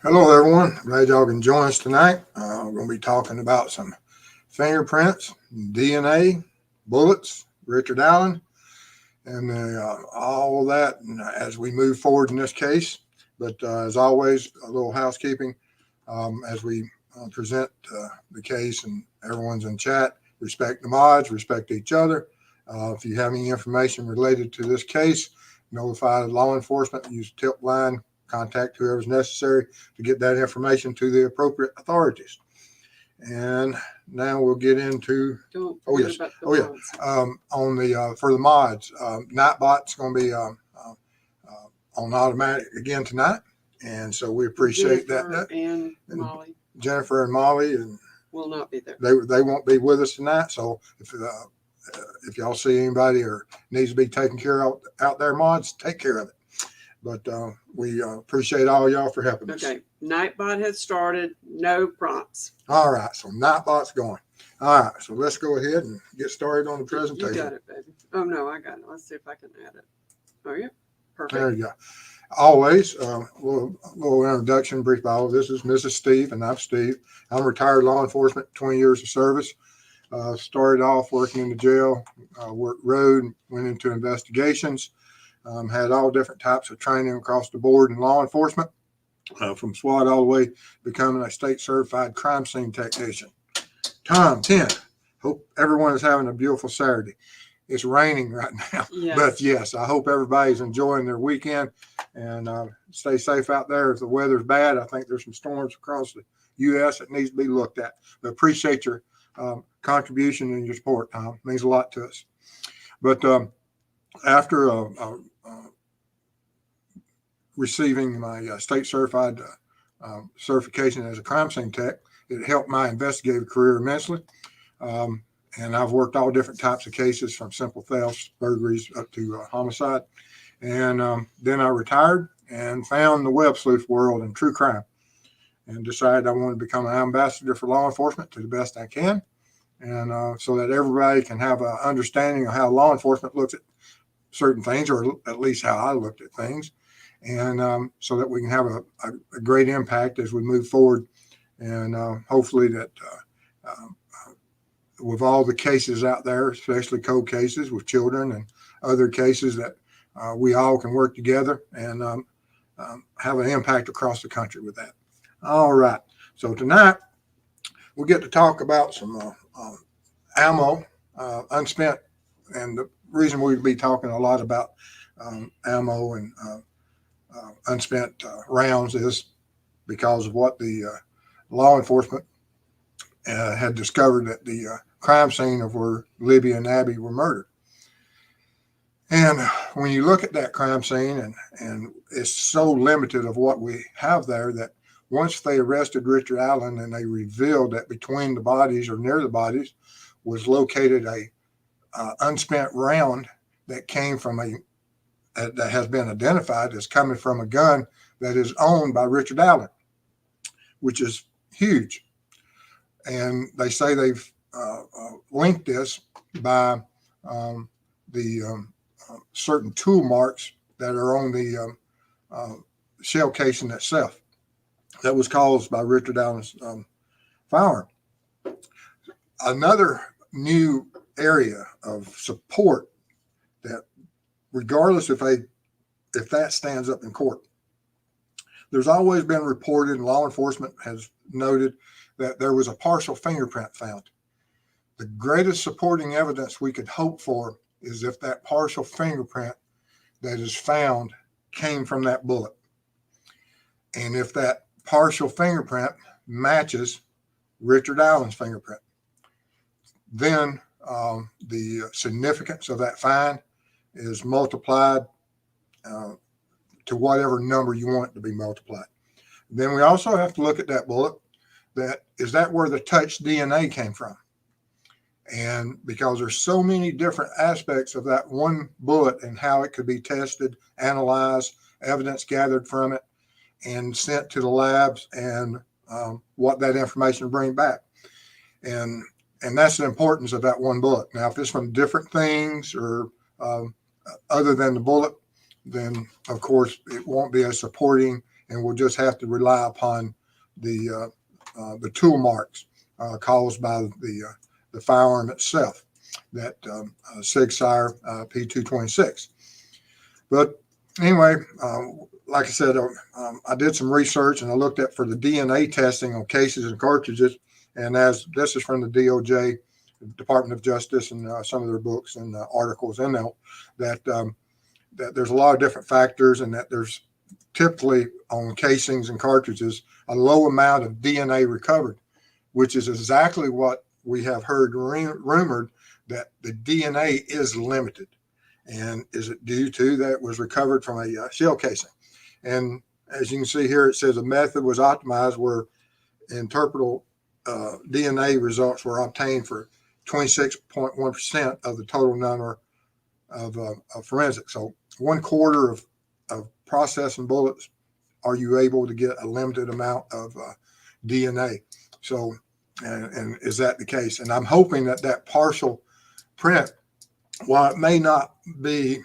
Hello, everyone. Glad y'all can join us tonight. We're going to be talking about some fingerprints, DNA, bullets, Richard Allen, and all of that as we move forward in this case. But as always, a little housekeeping as we present the case, and everyone's in chat. Respect the mods, respect each other. If you have any information related to this case, notify law enforcement, use tip line, contact whoever's necessary to get that information to the appropriate authorities. And now we'll get into oh yes, on the for the mods, Nightbot's going to be on automatic again tonight, and so we appreciate Jennifer that. And Molly Jennifer and Molly and will not be there. They won't be with us tonight. So if y'all see anybody or needs to be taken care of out there, mods, take care of it. But we appreciate all y'all for helping us. Okay, Nightbot has started. No prompts. All right, so Nightbot's going. All right, so let's go ahead and get started on the presentation. You got it, baby. Oh no, I got it. Let's see if I can add it. Oh yeah, perfect. There you go. Always, a little introduction, brief bio. This is Mrs. Steve, and I'm Steve. I'm retired law enforcement, 20 years of service. Started off working in the jail, worked road, went into investigations, had all different types of training across the board in law enforcement, from SWAT all the way becoming a state certified crime scene technician. Tom 10. Hope everyone is having a beautiful Saturday. It's raining right now, but yes, I hope everybody's enjoying their weekend, and stay safe out there. If the weather's bad, I think there's some storms across the U.S. that needs to be looked at. But appreciate your contribution and your support, Tom. It means a lot to us. But after receiving my state certified certification as a crime scene tech, it helped my investigative career immensely. And I've worked all different types of cases, from simple thefts, burglaries, up to homicide. And then I retired and found the web sleuth world and true crime, and decided I wanted to become an ambassador for law enforcement to the best I can. And so that everybody can have an understanding of how law enforcement looks at certain things, or at least how I looked at things. And so that we can have a great impact as we move forward. And hopefully that with all the cases out there, especially cold cases with children and other cases, that we all can work together and have an impact across the country with that. All right. So tonight we'll get to talk about some ammo, unspent. And the reason we'll be talking a lot about ammo and unspent rounds is because of what the law enforcement had discovered at the crime scene of where Libby and Abby were murdered. And when you look at that crime scene, and it's so limited of what we have there, that once they arrested Richard Allen and they revealed that between the bodies, or near the bodies, was located a unspent round that came from that has been identified as coming from a gun that is owned by Richard Allen, which is huge. And they say they've linked this by the certain tool marks that are on the shell casing itself that was caused by Richard Allen's firearm. Another new area of support that, regardless if that stands up in court, there's always been reported, and law enforcement has noted, that there was a partial fingerprint found. The greatest supporting evidence we could hope for is if that partial fingerprint that is found came from that bullet. And if that partial fingerprint matches Richard Allen's fingerprint, then the significance of that find is multiplied to whatever number you want it to be multiplied. Then we also have to look at that bullet. Is that where the touch DNA came from? And because there's so many different aspects of that one bullet and how it could be tested, analyzed, evidence gathered from it, and sent to the labs, and what that information will bring back. And that's the importance of that one bullet. Now, if it's from different things or other than the bullet, then of course it won't be as supporting and we'll just have to rely upon the tool marks caused by the firearm itself, that Sig Sauer P226. But anyway, like I said, I did some research and I looked at for the DNA testing on cases and cartridges. And as this is from the DOJ, Department of Justice, and some of their books and articles in there, that there's a lot of different factors, and that there's typically on casings and cartridges a low amount of DNA recovered, which is exactly what we have heard rumored, that the DNA is limited. And is it due to that it was recovered from a shell casing? And as you can see here, it says a method was optimized where interpretable DNA results were obtained for 26.1% of the total number of forensics. So 1/4 of processing bullets are you able to get a limited amount of DNA. So, and is that the case? And I'm hoping that partial print, while it may not be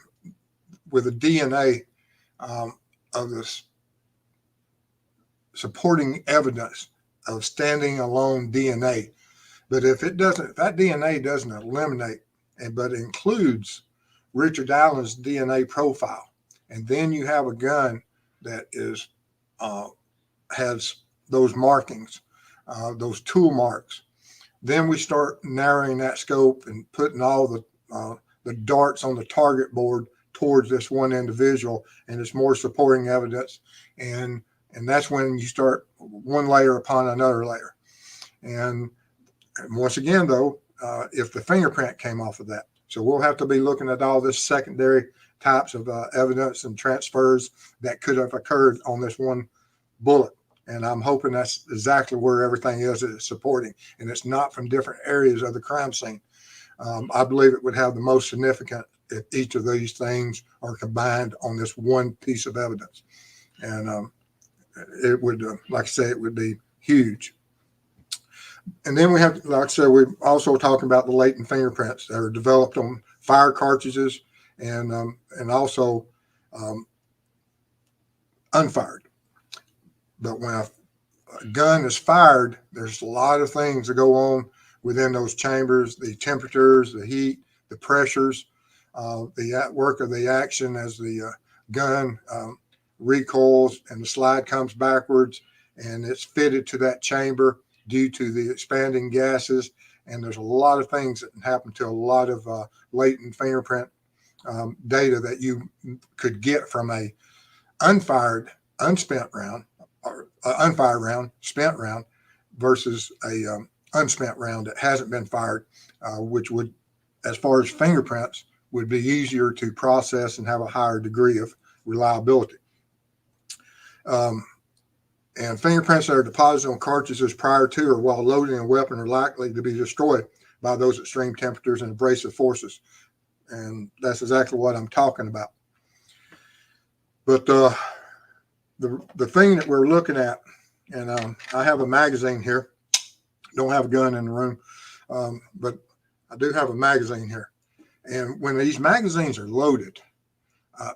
with the DNA of this supporting evidence of standing alone DNA, but if that DNA doesn't eliminate, but includes Richard Allen's DNA profile, and then you have a gun that is has those markings, those tool marks, then we start narrowing that scope and putting all the darts on the target board towards this one individual, and it's more supporting evidence, and that's when you start one layer upon another layer. And once again, though, if the fingerprint came off of that, so we'll have to be looking at all this secondary types of evidence and transfers that could have occurred on this one bullet. And I'm hoping that's exactly where everything is supporting, and it's not from different areas of the crime scene. I believe it would have the most significant if each of these things are combined on this one piece of evidence. And it would, like I say, it would be huge. And then we have, like I said, we're also talking about the latent fingerprints that are developed on fire cartridges and also unfired. But when a gun is fired, there's a lot of things that go on within those chambers: the temperatures, the heat, the pressures, the work of the action as the gun recoils and the slide comes backwards, and it's fitted to that chamber due to the expanding gases. And there's a lot of things that happen to a lot of latent fingerprint data that you could get from a unfired, unspent round, or unfired round, spent round, versus a unspent round that hasn't been fired, which would, as far as fingerprints, would be easier to process and have a higher degree of reliability. And fingerprints that are deposited on cartridges prior to or while loading a weapon are likely to be destroyed by those extreme temperatures and abrasive forces. And that's exactly what I'm talking about. But the thing that we're looking at, and I have a magazine here. Don't have a gun in the room, but I do have a magazine here. And when these magazines are loaded,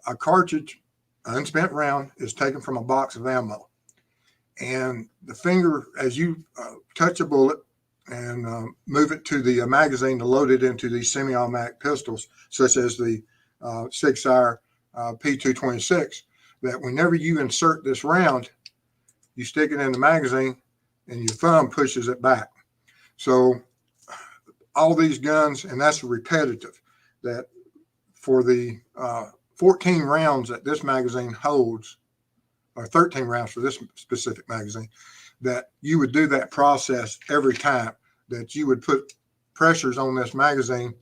a cartridge, an unspent round, is taken from a box of ammo. And the finger, as you touch a bullet and move it to the magazine to load it into these semi-automatic pistols, such as the Sig Sauer P226, that whenever you insert this round, you stick it in the magazine and your thumb pushes it back. So all these guns, and that's repetitive, that for the 14 rounds that this magazine holds, or 13 rounds for this specific magazine, that you would do that process every time, that you would put pressures on this magazine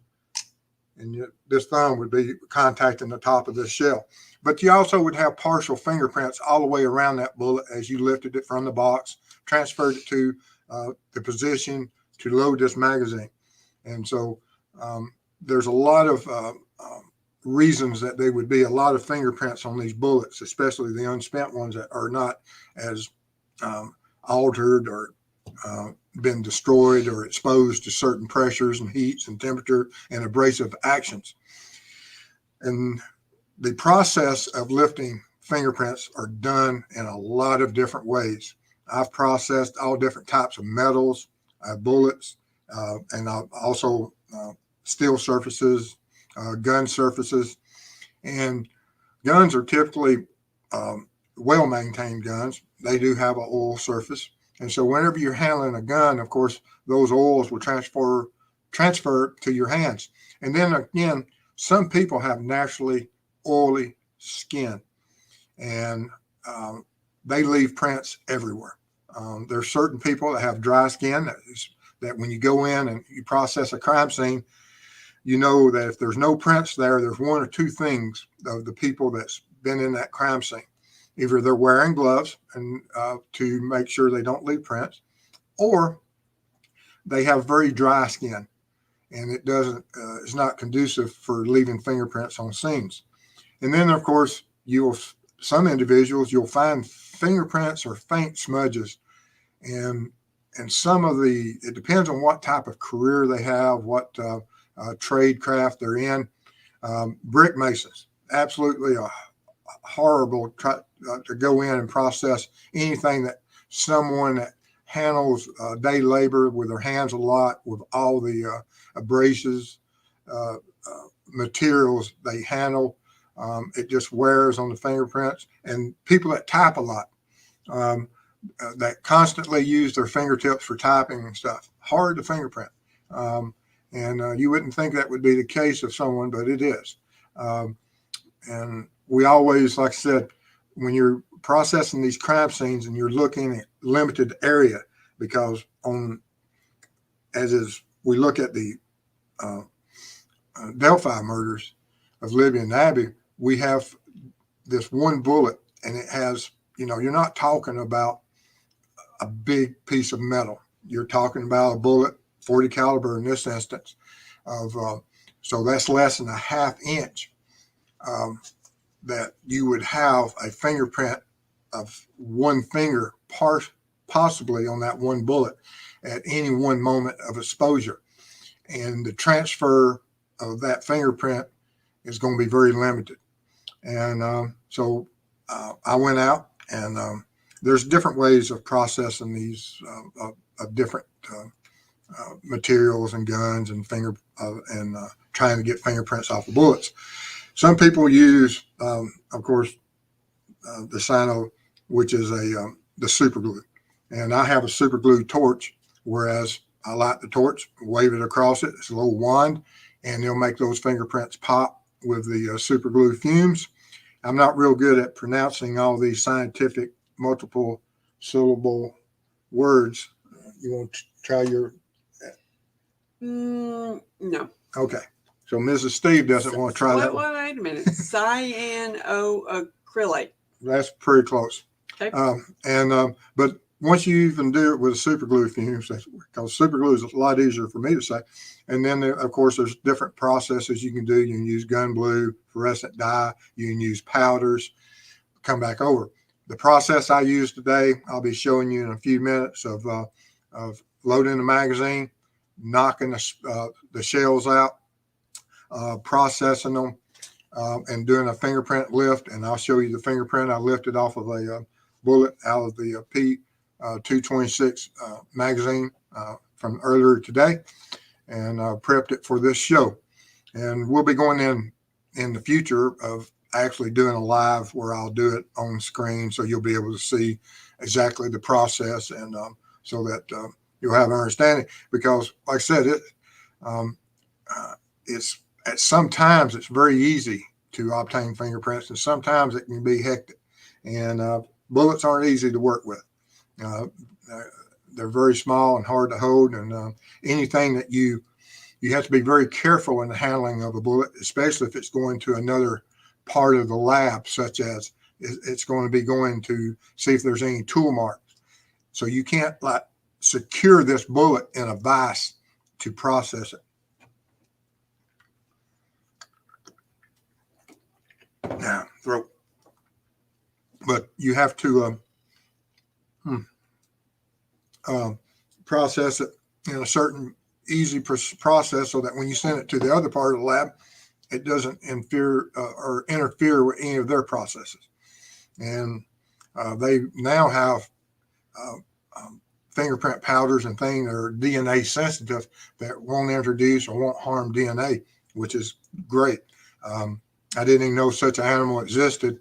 and this thumb would be contacting the top of this shell. But you also would have partial fingerprints all the way around that bullet as you lifted it from the box, transferred it to the position to load this magazine. And so there's a lot of reasons that there would be a lot of fingerprints on these bullets, especially the unspent ones that are not as altered or been destroyed or exposed to certain pressures and heats and temperature and abrasive actions. And the process of lifting fingerprints are done in a lot of different ways. I've processed all different types of metals, bullets, and I've also steel surfaces, gun surfaces. And guns are typically well-maintained guns. They do have an oil surface. And so whenever you're handling a gun, of course, those oils will transfer to your hands. And then again, some people have naturally oily skin, and they leave prints everywhere. There's certain people that have dry skin that when you go in and you process a crime scene, you know that if there's no prints there, there's one or two things of the people that's been in that crime scene. Either they're wearing gloves and to make sure they don't leave prints, or they have very dry skin, and it doesn't it's not conducive for leaving fingerprints on scenes. And then, of course, some individuals you'll find fingerprints or faint smudges, and it depends on what type of career they have, what trade craft they're in. Brick masons, absolutely horrible to go in and process anything that someone that handles day labor with their hands a lot, with all the abrasives, materials they handle. It just wears on the fingerprints. And people that type a lot, that constantly use their fingertips for typing and stuff, hard to fingerprint. And you wouldn't think that would be the case of someone, but it is. And we always, like I said, when you're processing these crime scenes and you're looking at limited area, because we look at the Delphi murders of Libby and Abby, we have this one bullet, and it has, you're not talking about a big piece of metal. You're talking about a bullet, 40 caliber in this instance, so that's less than a half inch, that you would have a fingerprint of one finger possibly on that one bullet at any one moment of exposure. And the transfer of that fingerprint is going to be very limited. And so I went out, and there's different ways of processing these of different materials and guns and trying to get fingerprints off of bullets. Some people use, of course, the Sino, which is the super glue. And I have a super glue torch, whereas I light the torch, wave it across it. It's a little wand, and it'll make those fingerprints pop with the super glue fumes. I'm not real good at pronouncing all these scientific multiple syllable words. You want to try your? No. Okay. So Mrs. Steve doesn't want to try that. Wait a minute. Cyanoacrylate. That's pretty close. Okay. But once you even do it with super glue fumes, because super glue is a lot easier for me to say. And then, of course, there's different processes you can do. You can use gun blue, fluorescent dye. You can use powders. Come back over. The process I use today, I'll be showing you in a few minutes of loading the magazine, knocking the shells out, processing them, and doing a fingerprint lift. And I'll show you the fingerprint I lifted off of a bullet out of the P226 magazine from earlier today, and prepped it for this show. And we'll be going in the future of actually doing a live where I'll do it on screen, so you'll be able to see exactly the process, and so that you'll have an understanding. Because, like I said, sometimes it's very easy to obtain fingerprints, and sometimes it can be hectic. And bullets aren't easy to work with. They're very small and hard to hold, and anything that you have to be very careful in the handling of a bullet, especially if it's going to another part of the lab, such as it's going to be going to see if there's any tool marks. So you can't secure this bullet in a vise to process it. Now, throat. But you have to process it in a certain easy process, so that when you send it to the other part of the lab, it doesn't interfere with any of their processes. And they now have fingerprint powders and things that are DNA sensitive that won't introduce or won't harm DNA, which is great. I didn't even know such an animal existed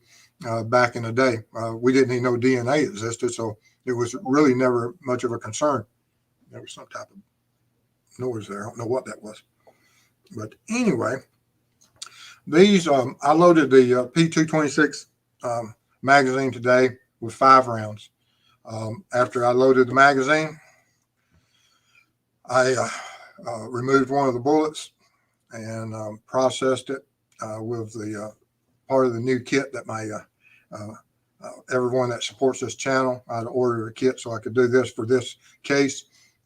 back in the day. We didn't even know DNA existed, so it was really never much of a concern. There was some type of noise there. I don't know what that was. But anyway, these, I loaded the P226 magazine today with 5 rounds. After I loaded the magazine, I removed one of the bullets and processed it with the part of the new kit that my everyone that supports this channel, I'd ordered a kit so I could do this for this case,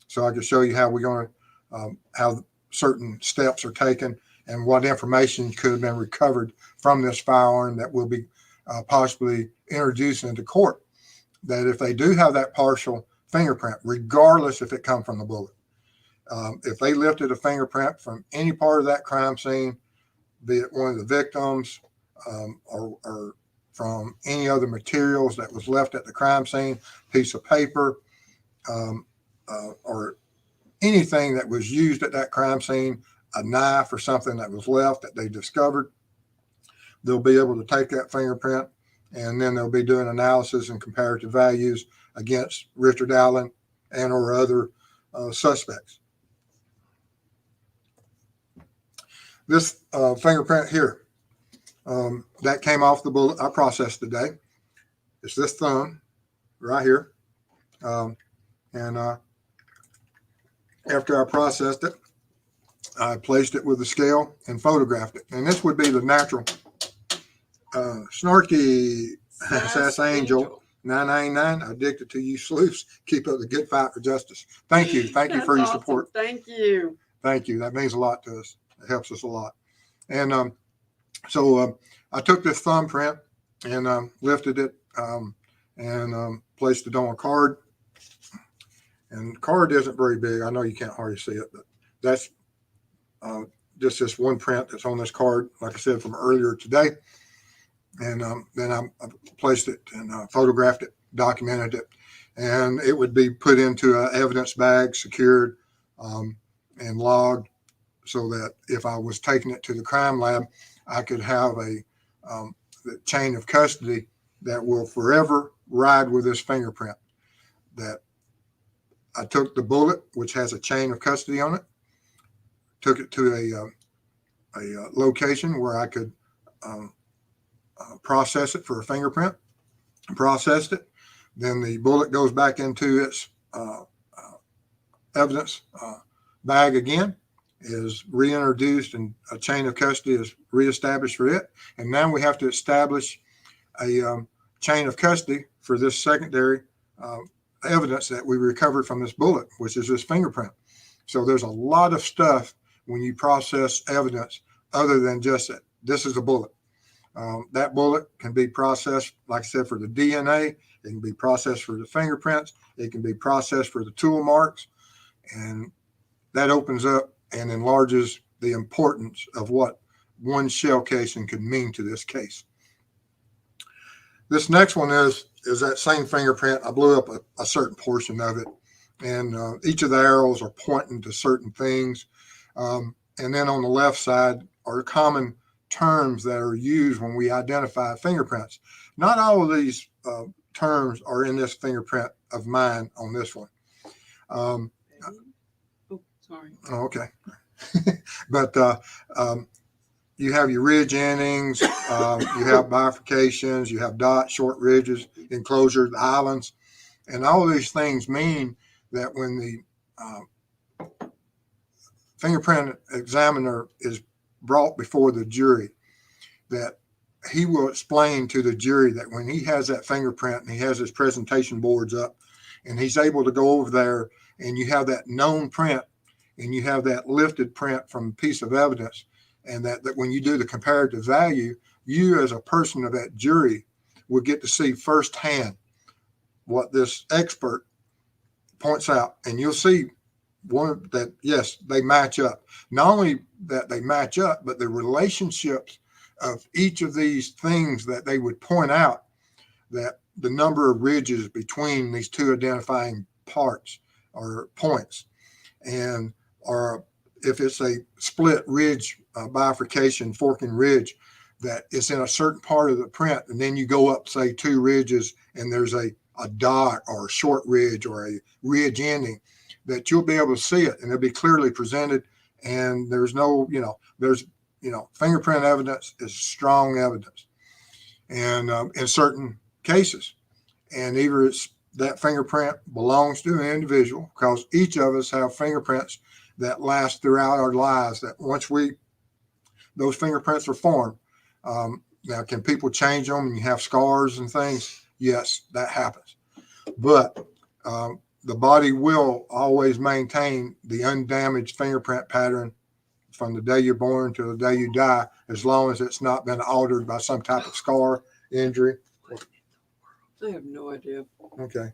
so I could show you how we're going to how certain steps are taken and what information could have been recovered from this firearm that will be possibly introduced into court. That if they do have that partial fingerprint, regardless if it come from the bullet, if they lifted a fingerprint from any part of that crime scene, be it one of the victims or from any other materials that was left at the crime scene, piece of paper, or anything that was used at that crime scene, a knife or something that was left that they discovered, they'll be able to take that fingerprint and then they'll be doing analysis and comparative values against Richard Allen and or other suspects. This fingerprint here, that came off the bullet I processed today. It's this thumb right here. After I processed it, I placed it with the scale and photographed it. And this would be the natural snarky sass angel 999. Addicted to you sleuths. Keep up the good fight for justice. Thank you. Thank you for your support. Thank you. Thank you. That means a lot to us. It helps us a lot. And so I took this thumbprint and lifted it and placed it on a card. And the card isn't very big. I know you can't hardly see it, but that's just this one print that's on this card, like I said, from earlier today. And then I placed it and photographed it, documented it, and it would be put into an evidence bag, secured and logged, so that if I was taking it to the crime lab, I could have the chain of custody that will forever ride with this fingerprint. That I took the bullet, which has a chain of custody on it, took it to a location where I could process it for a fingerprint, processed it. Then the bullet goes back into its evidence bag again, is reintroduced, and a chain of custody is reestablished for it. And now we have to establish a chain of custody for this secondary evidence that we recovered from this bullet, which is this fingerprint. So there's a lot of stuff when you process evidence other than just that this is a bullet. That bullet can be processed, like I said, for the DNA. It can be processed for the fingerprints. It can be processed for the tool marks. And that opens up and enlarges the importance of what one shell casing could mean to this case. This next one is that same fingerprint. I blew up a certain portion of it, and each of the arrows are pointing to certain things. And then on the left side are common terms that are used when we identify fingerprints. Not all of these terms are in this fingerprint of mine on this one. Sorry. Oh, okay. But you have your ridge endings, you have bifurcations, you have dots, short ridges, enclosures, islands, and all of these things mean that when the fingerprint examiner is brought before the jury, that he will explain to the jury that when he has that fingerprint and he has his presentation boards up and he's able to go over there and you have that known print and you have that lifted print from a piece of evidence, and that when you do the comparative value, you as a person of that jury will get to see firsthand what this expert points out. And you'll see one that, yes, they match up. Not only that they match up, but the relationships of each of these things that they would point out that the number of ridges between these two identifying parts or points, and or if it's a split ridge, bifurcation, forking ridge, that it's in a certain part of the print, and then you go up, say, 2 ridges, and there's a dot or a short ridge or a ridge ending, that you'll be able to see it, and it'll be clearly presented. And there's no, fingerprint evidence is strong evidence, and in certain cases, and either it's that fingerprint belongs to an individual, because each of us have fingerprints that last throughout our lives, that once those fingerprints are formed. Now, can people change them and you have scars and things? Yes, that happens. But the body will always maintain the undamaged fingerprint pattern from the day you're born to the day you die, as long as it's not been altered by some type of scar, injury. I have no idea. Okay.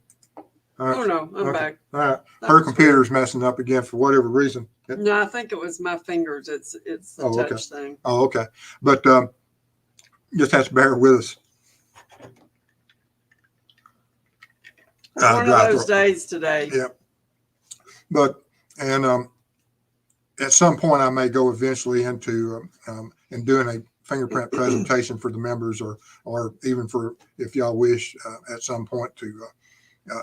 All right. Oh no, I'm back. All right. That Her was computer's messing up again for whatever reason. No, I think it was my fingers. It's the touch thing. Oh, okay. But just have to bear with us. One of those days today. Yeah. But, and at some point I may go eventually into and doing a fingerprint presentation for the members, or even for, if y'all wish, at some point to,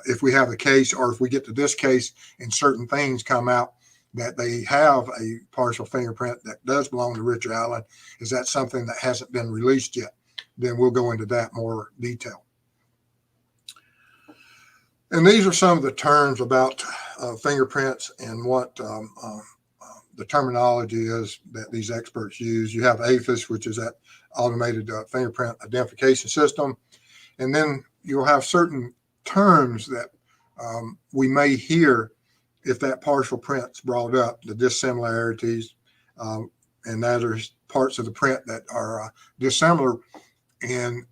if we have a case, or if we get to this case and certain things come out that they have a partial fingerprint that does belong to Richard Allen, is that something that hasn't been released yet? Then we'll go into that more detail. And these are some of the terms about fingerprints and what the terminology is that these experts use. You have AFIS, which is that automated fingerprint identification system. And then you'll have certain terms that we may hear if that partial print's brought up, the dissimilarities, and that there's parts of the print that are dissimilar and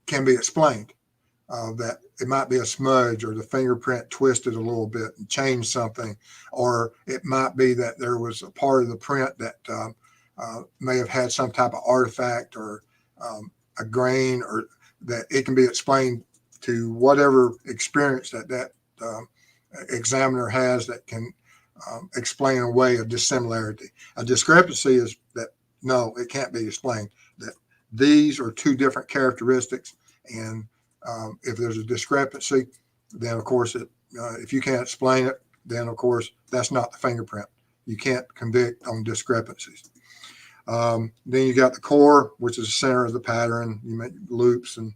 can be explained. That it might be a smudge, or the fingerprint twisted a little bit and changed something, or it might be that there was a part of the print that may have had some type of artifact or a grain, or that it can be explained to whatever experience that examiner has that can explain away a dissimilarity. A discrepancy is that, no, it can't be explained, that these are two different characteristics, and if there's a discrepancy, then of course if you can't explain it, then of course that's not the fingerprint. You can't convict on discrepancies. Then you got the core, which is the center of the pattern. You make loops and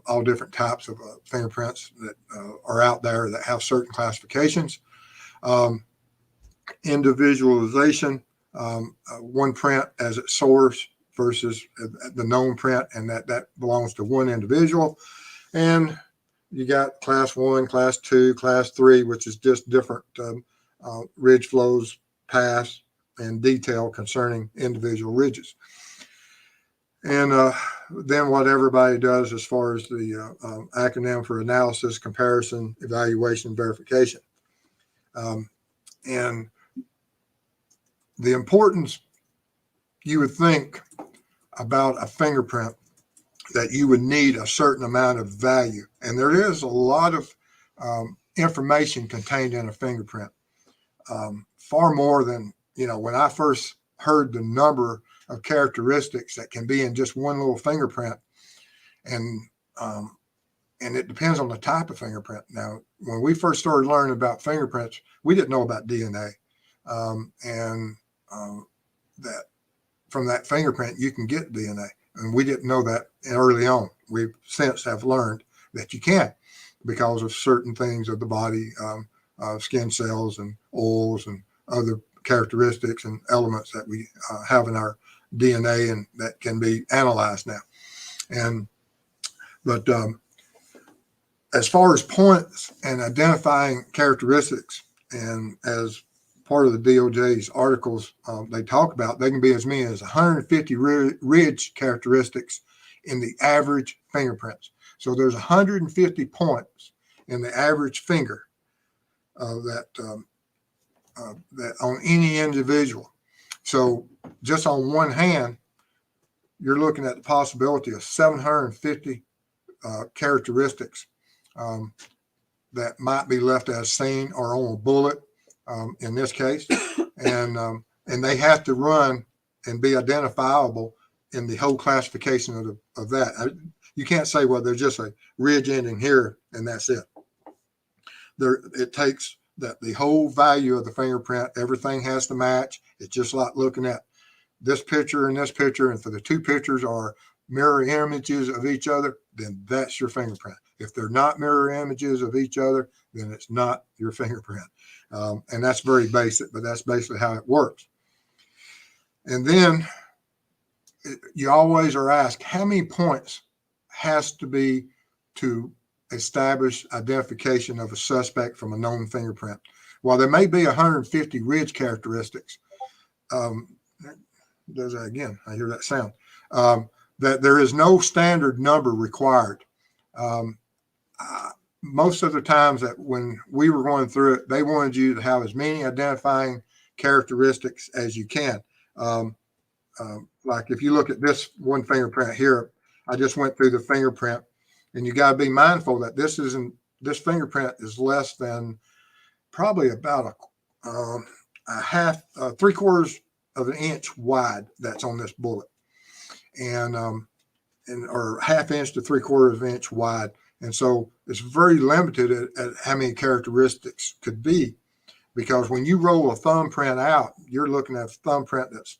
all different types of fingerprints that are out there that have certain classifications. Individualization, one print as its source versus the known print, and that belongs to one individual. And you got class 1, class 2, class 3, which is just different ridge flows, paths, and detail concerning individual ridges. And then what everybody does as far as the acronym for analysis, comparison, evaluation, verification. And the importance, you would think, about a fingerprint, that you would need a certain amount of value. And there is a lot of information contained in a fingerprint, far more than, when I first heard the number of characteristics that can be in just one little fingerprint. And it depends on the type of fingerprint. Now, when we first started learning about fingerprints, we didn't know about DNA, and that from that fingerprint you can get DNA, and we didn't know that early on. We've since have learned that you can, because of certain things of the body, skin cells and oils and other characteristics and elements that we have in our DNA, and that can be analyzed now. But as far as points and identifying characteristics, and as part of the DOJ's articles, they talk about, they can be as many as 150 ridge characteristics in the average fingerprints. So there's 150 points in the average finger that on any individual. So just on one hand, you're looking at the possibility of 750 characteristics that might be left as seen or on a bullet in this case, and they have to run and be identifiable in the whole classification of that. You can't say, well, there's just a ridge ending here and that's it. It takes that the whole value of the fingerprint, everything has to match. It's just like looking at this picture and this picture, and for the two pictures are mirror images of each other, then that's your fingerprint. If they're not mirror images of each other, then it's not your fingerprint. And that's very basic, but that's basically how it works. And then you always are asked how many points has to be to establish identification of a suspect from a known fingerprint. While there may be 150 ridge characteristics, does that again, I hear that sound, that there is no standard number required. Most of the times that when we were going through it, they wanted you to have as many identifying characteristics as you can. Like if you look at this one fingerprint here, I just went through the fingerprint, and you got to be mindful that this fingerprint is less than probably about a half, 3/4 of an inch wide that's on this bullet, and or half inch to 3/4 of an inch wide. And so it's very limited at how many characteristics could be, because when you roll a thumbprint out, you're looking at a thumbprint that's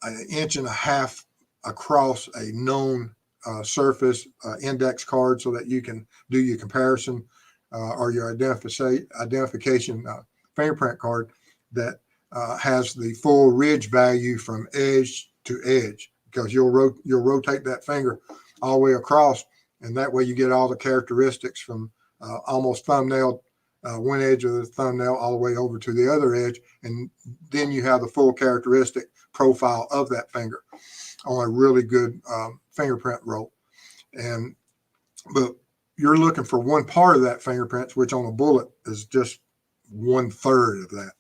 an inch and a half across a known surface index card, so that you can do your comparison or your identification fingerprint card that has the full ridge value from edge to edge, because you'll rotate that finger all the way across, and that way you get all the characteristics from almost thumbnail, one edge of the thumbnail all the way over to the other edge, and then you have the full characteristic profile of that finger on a really good fingerprint roll. But you're looking for one part of that fingerprint, which on a bullet is just 1/3 of that.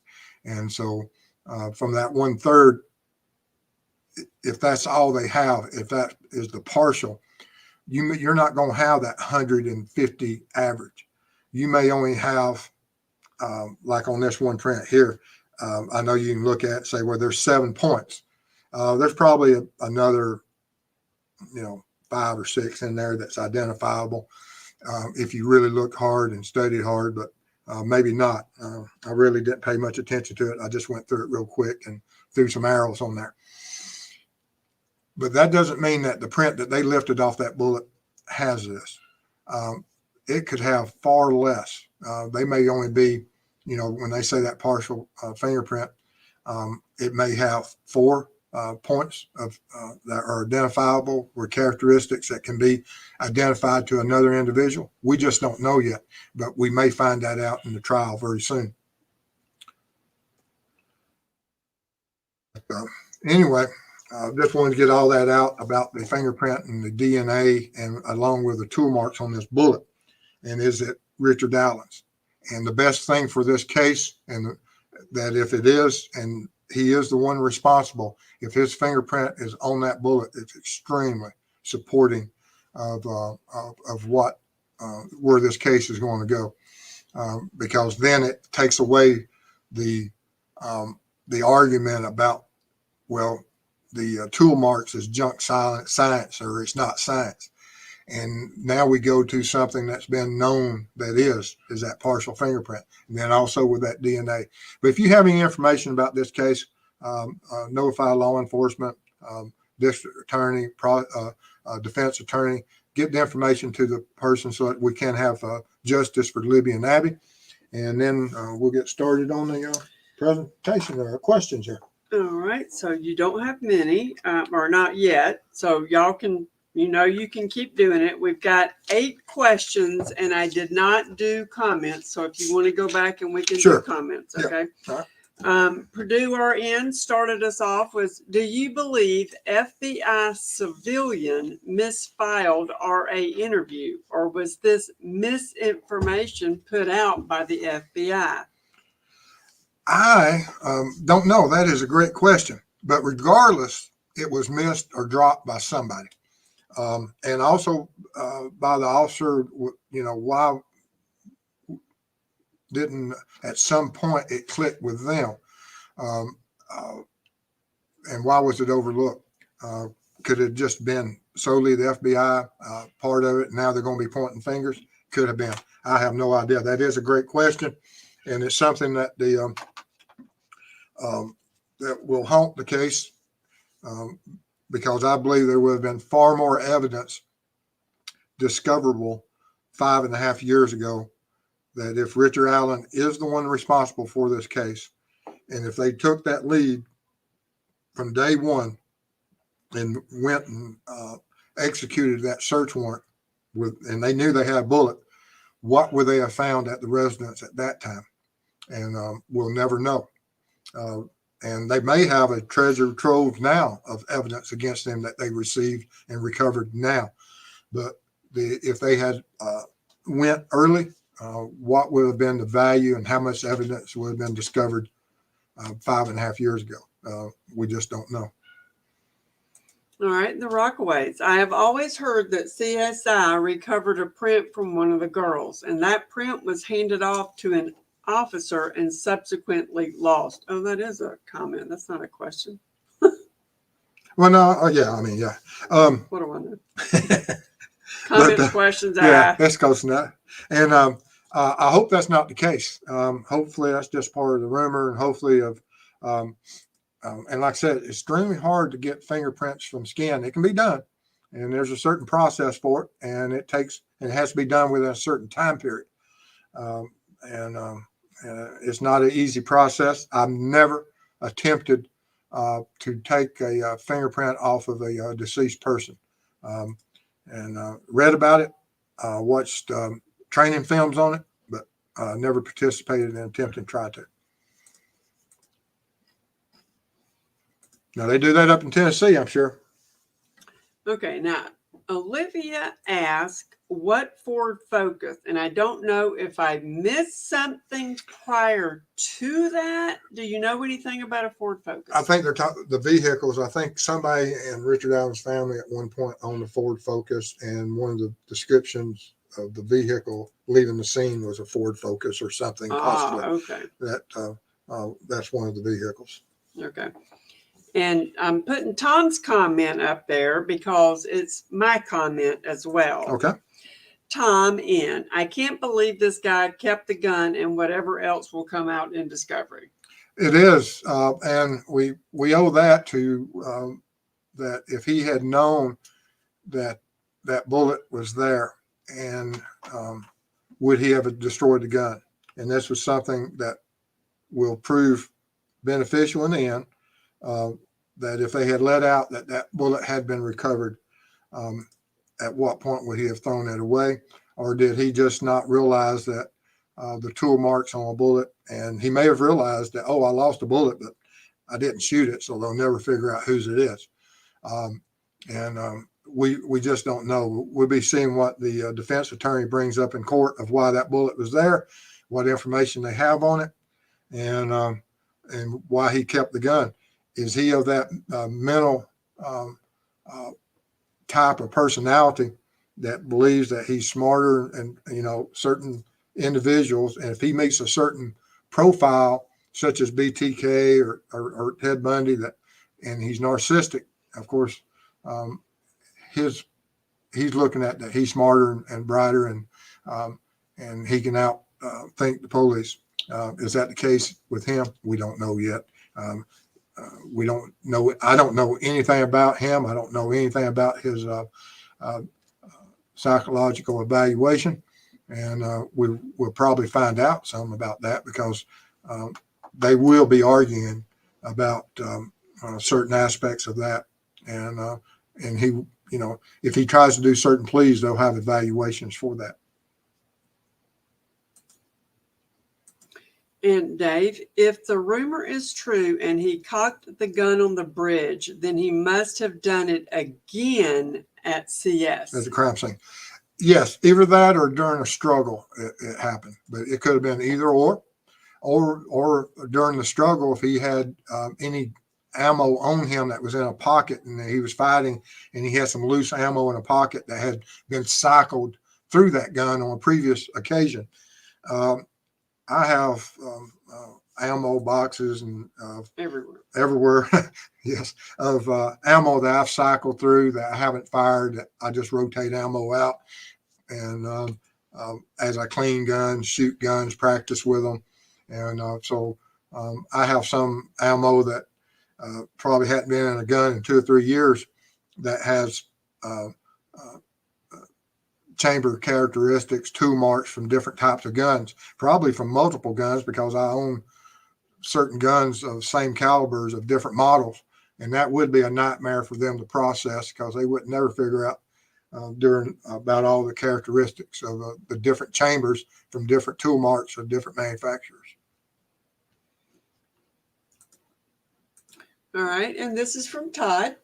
And so from that 1/3, if that's all they have, if that is the partial, you're not going to have that 150 average. You may only have, like on this one print here, I know you can look at it and say, well, there's 7 points. There's probably another, 5 or 6 in there that's identifiable if you really look hard and studied hard, but maybe not. I really didn't pay much attention to it. I just went through it real quick and threw some arrows on there. But that doesn't mean that the print that they lifted off that bullet has this. It could have far less. They may only be, when they say that partial fingerprint, it may have 4 points of that are identifiable, or characteristics that can be identified to another individual. We just don't know yet, but we may find that out in the trial very soon. Anyway, just wanted to get all that out about the fingerprint and the DNA, and along with the tool marks on this bullet, and is it Richard Allen's. And the best thing for this case, and that if it is, and he is the one responsible, if his fingerprint is on that bullet, it's extremely supporting of what where this case is going to go, because then it takes away the argument about, well, the tool marks is junk science, or it's not science. And now we go to something that's been known that is that partial fingerprint, and then also with that DNA. But if you have any information about this case, notify law enforcement, district attorney, defense attorney, get the information to the person so that we can have justice for Libby and Abby. And then we'll get started on the presentation or questions here. All right, so you don't have many, or not yet. So y'all can, you can keep doing it. We've got 8 questions, and I did not do comments. So if you want to go back, and we can do comments, okay? Yeah. All right. Purdue RN started us off with, do you believe FBI civilian misfiled RA interview, or was this misinformation put out by the FBI? I don't know. That is a great question. But regardless, it was missed or dropped by somebody. And also by the officer, why didn't at some point it click with them? Um, and why was it overlooked? Could it have just been solely the FBI part of it? Now they're going to be pointing fingers. Could have been. I have no idea. That is a great question, and it's something that that will haunt the case, because I believe there would have been far more evidence discoverable 5.5 years ago, that if Richard Allen is the one responsible for this case, and if they took that lead from day one and went and executed that search warrant and they knew they had a bullet, what would they have found at the residence at that time? And we'll never know. And they may have a treasure trove now of evidence against them that they received and recovered now. But if they had went early, what would have been the value and how much evidence would have been discovered 5.5 years ago? We just don't know. All right, the Rockaways. I have always heard that CSI recovered a print from one of the girls, and that print was handed off to an officer and subsequently lost. Oh, that is a comment. That's not a question. Well, no, yeah, I mean, yeah. What do I know? Comments, questions, yeah, that's close enough. And I hope that's not the case. Hopefully that's just part of the rumor, and hopefully and like I said, it's extremely hard to get fingerprints from skin. It can be done, and there's a certain process for it, and it has to be done within a certain time period. It's not an easy process. I've never attempted to take a fingerprint off of a deceased person, and read about it, watched training films on it, but never participated in attempting to try to. Now they do that up in Tennessee, I'm sure. Okay, now Olivia asked, what Ford Focus? And I don't know if I missed something prior to that. Do you know anything about a Ford Focus? I think they're talking the vehicles. I think somebody in Richard Allen's family at one point owned a Ford Focus, and one of the descriptions of the vehicle leaving the scene was a Ford Focus or something. Possibly. Okay. That's one of the vehicles. Okay. And I'm putting Tom's comment up there because it's my comment as well. Okay. Tom N. I can't believe this guy kept the gun and whatever else will come out in discovery. It is. And we owe that to that if he had known that bullet was there, and would he have destroyed the gun? And this was something that will prove beneficial in the end. That if they had let out that bullet had been recovered, at what point would he have thrown it away? Or did he just not realize that the tool marks on a bullet, and he may have realized that, oh, I lost a bullet, but I didn't shoot it, so they'll never figure out whose it is. We just don't know. We'll be seeing what the defense attorney brings up in court of why that bullet was there, what information they have on it, and why he kept the gun. Is he of that mental type of personality that believes that he's smarter and, certain individuals, and if he meets a certain profile, such as BTK or Ted Bundy, and he's narcissistic, of course, he's looking at that he's smarter and brighter, and he can think the police. Is that the case with him? We don't know yet. We don't know. I don't know anything about him. I don't know anything about his psychological evaluation, and we'll probably find out some about that, because they will be arguing about certain aspects of that, and he, if he tries to do certain pleas, they'll have evaluations for that. And Dave, if the rumor is true and he cocked the gun on the bridge, then he must have done it again at CS. At the crime scene. Yes, either that or during a struggle it happened. But it could have been either or during the struggle, if he had any ammo on him that was in a pocket, and he was fighting, and he had some loose ammo in a pocket that had been cycled through that gun on a previous occasion. I have ammo boxes and everywhere, yes, of ammo that I've cycled through that I haven't fired, that I just rotate ammo out. And as I clean guns, shoot guns, practice with them. And so I have some ammo that probably hadn't been in a gun in 2 or 3 years that has chamber characteristics, tool marks from different types of guns, probably from multiple guns, because I own certain guns of same calibers of different models. And that would be a nightmare for them to process, because they would never figure out about all the characteristics of the different chambers from different tool marks of different manufacturers. All right, and this is from Todd.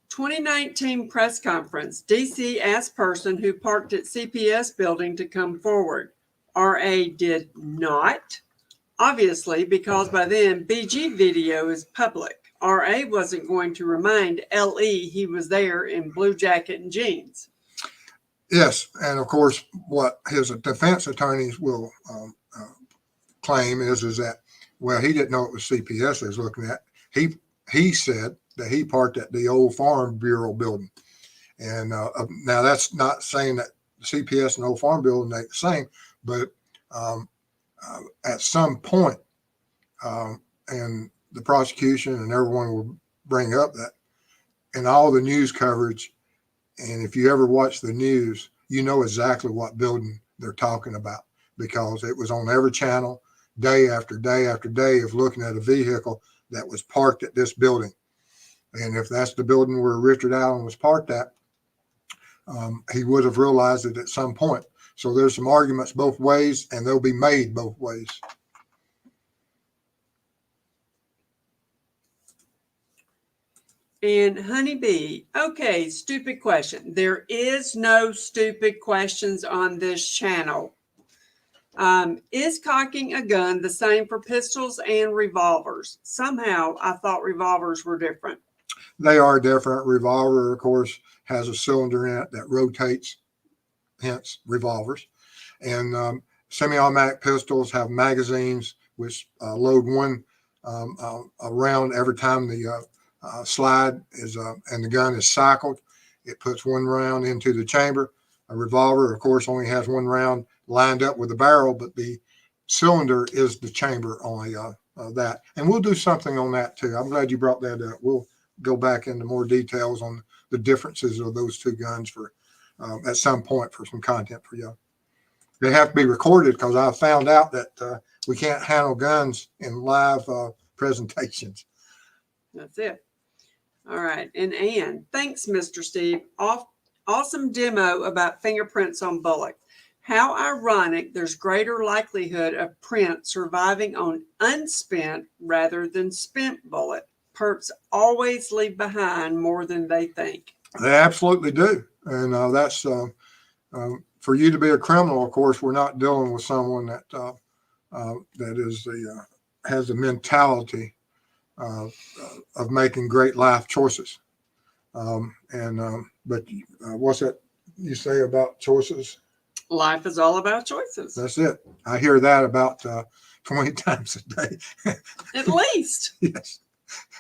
2019 press conference. DC asked person who parked at CPS building to come forward. RA did not, obviously, because by then BG video is public. RA wasn't going to remind LE he was there in blue jacket and jeans. Yes, and of course, what his defense attorneys will claim is that, well, he didn't know it was CPS he was looking at. He said that he parked at the old Farm Bureau building. And now that's not saying that CPS and old Farm building ain't the same, but at some point, and the prosecution and everyone will bring up that in all the news coverage, and if you ever watch the news, you know exactly what building they're talking about, because it was on every channel day after day after day of looking at a vehicle that was parked at this building. And if that's the building where Richard Allen was parked at, he would have realized it at some point. So there's some arguments both ways, and they'll be made both ways. And Honeybee, okay, stupid question. There is no stupid questions on this channel. Is cocking a gun the same for pistols and revolvers? Somehow I thought revolvers were different. They are different. Revolver, of course, has a cylinder in it that rotates, hence revolvers. And semi-automatic pistols have magazines which load one round every time the slide is and the gun is cycled. It puts one round into the chamber. A revolver, of course, only has one round lined up with the barrel, but the cylinder is the chamber only that. And we'll do something on that too. I'm glad you brought that up. We'll go back into more details on the differences of those two guns for at some point for some content for you. They have to be recorded, because I found out that we can't handle guns in live presentations. That's it. All right. And Ann, thanks, Mr. Steve. Awesome demo about fingerprints on bullet. How ironic, there's greater likelihood of print surviving on unspent rather than spent bullet. Perps always leave behind more than they think. They absolutely do. And that's for you to be a criminal. Of course, we're not dealing with someone that is has the mentality of making great life choices. But what's that you say about choices? Life is all about choices. That's it. I hear that about 20 times a day. At least. Yes.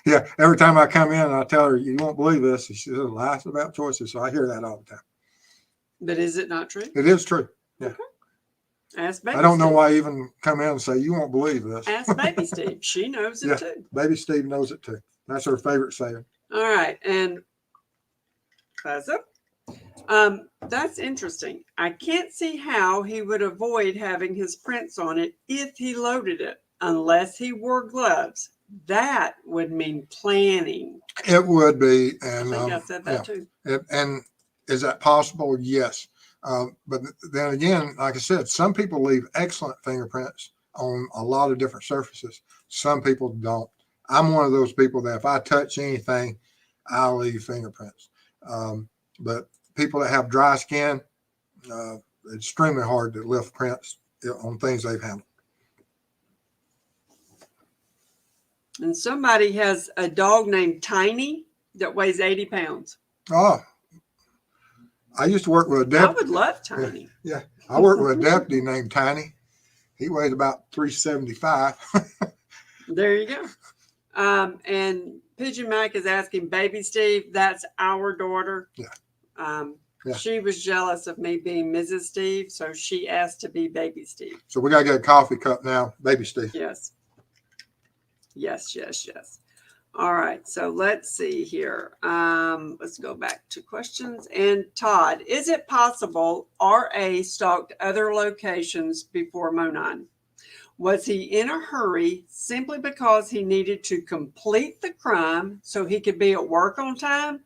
Yeah. Every time I come in, I tell her, you won't believe this. She says, life's about choices. So I hear that all the time. But is it not true? It is true. Yeah. Okay. Ask Baby I don't know Steve. why I even come in and say, you won't believe this. Ask Baby Steve. She knows it too. Baby Steve knows it too. That's her favorite saying. All right. And that's it. That's interesting. I can't see how he would avoid having his prints on it if he loaded it, unless he wore gloves. That would mean planning. It would be. And I think I said that too. And is that possible? Yes. But then again, like I said, some people leave excellent fingerprints on a lot of different surfaces. Some people don't. I'm one of those people that if I touch anything, I'll leave fingerprints. But people that have dry skin, it's extremely hard to lift prints on things they've handled. And somebody has a dog named Tiny that weighs 80 pounds. Oh, I used to work with a I deputy. would love Tiny. Yeah, I worked with a deputy named Tiny. He weighs about 375. There you go. And Pigeon Mike is asking, Baby Steve, that's our daughter. Yeah. Yeah. She was jealous of me being Mrs. Steve, so she asked to be Baby Steve. So we got to get a coffee cup now, Baby Steve. Yes. Yes, yes, yes. All right, so let's see here. Let's go back to questions. And Todd, is it possible RA stalked other locations before Monon? Was he in a hurry simply because he needed to complete the crime so he could be at work on time,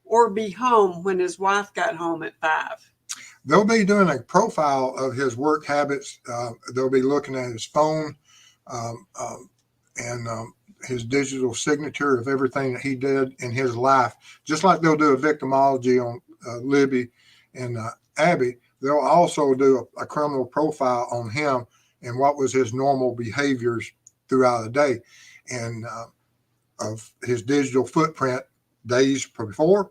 or be home when his wife got home at 5? They'll be doing a profile of his work habits. They'll be looking at his phone and his digital signature of everything that he did in his life. Just like they'll do a victimology on Libby and Abby, they'll also do a criminal profile on him and what was his normal behaviors throughout the day, and of his digital footprint days before,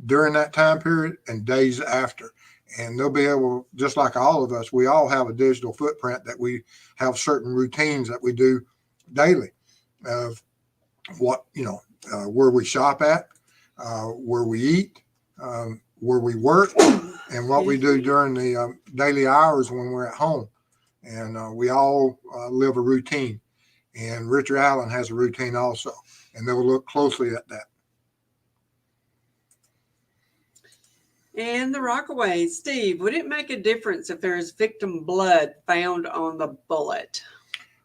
during that time period, and days after. And they'll be able, just like all of us, we all have a digital footprint that we have certain routines that we do daily of what, where we shop at, where we eat, where we work, and what we do during the daily hours when we're at home. And we all live a routine. And Richard Allen has a routine also. And they'll look closely at that. And the Rockaway, Steve, would it make a difference if there is victim blood found on the bullet?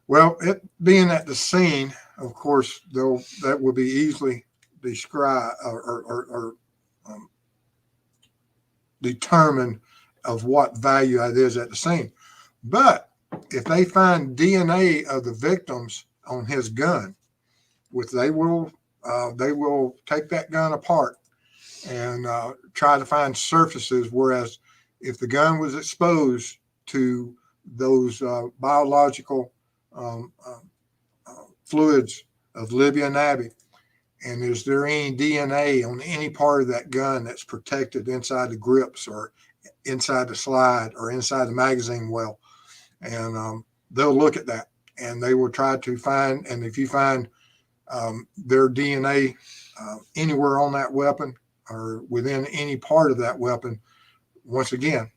Well, it being at the scene, of course, that will be easily described or determined of what value that is at the scene. But if they find DNA of the victims on his gun, they will take that gun apart and try to find surfaces. Whereas if the gun was exposed to those biological fluids of Libby and Abby, and is there any DNA on any part of that gun that's protected inside the grips or inside the slide or inside the magazine well, and they'll look at that and they will try to find, and if you find their DNA anywhere on that weapon or within any part of that weapon, once again,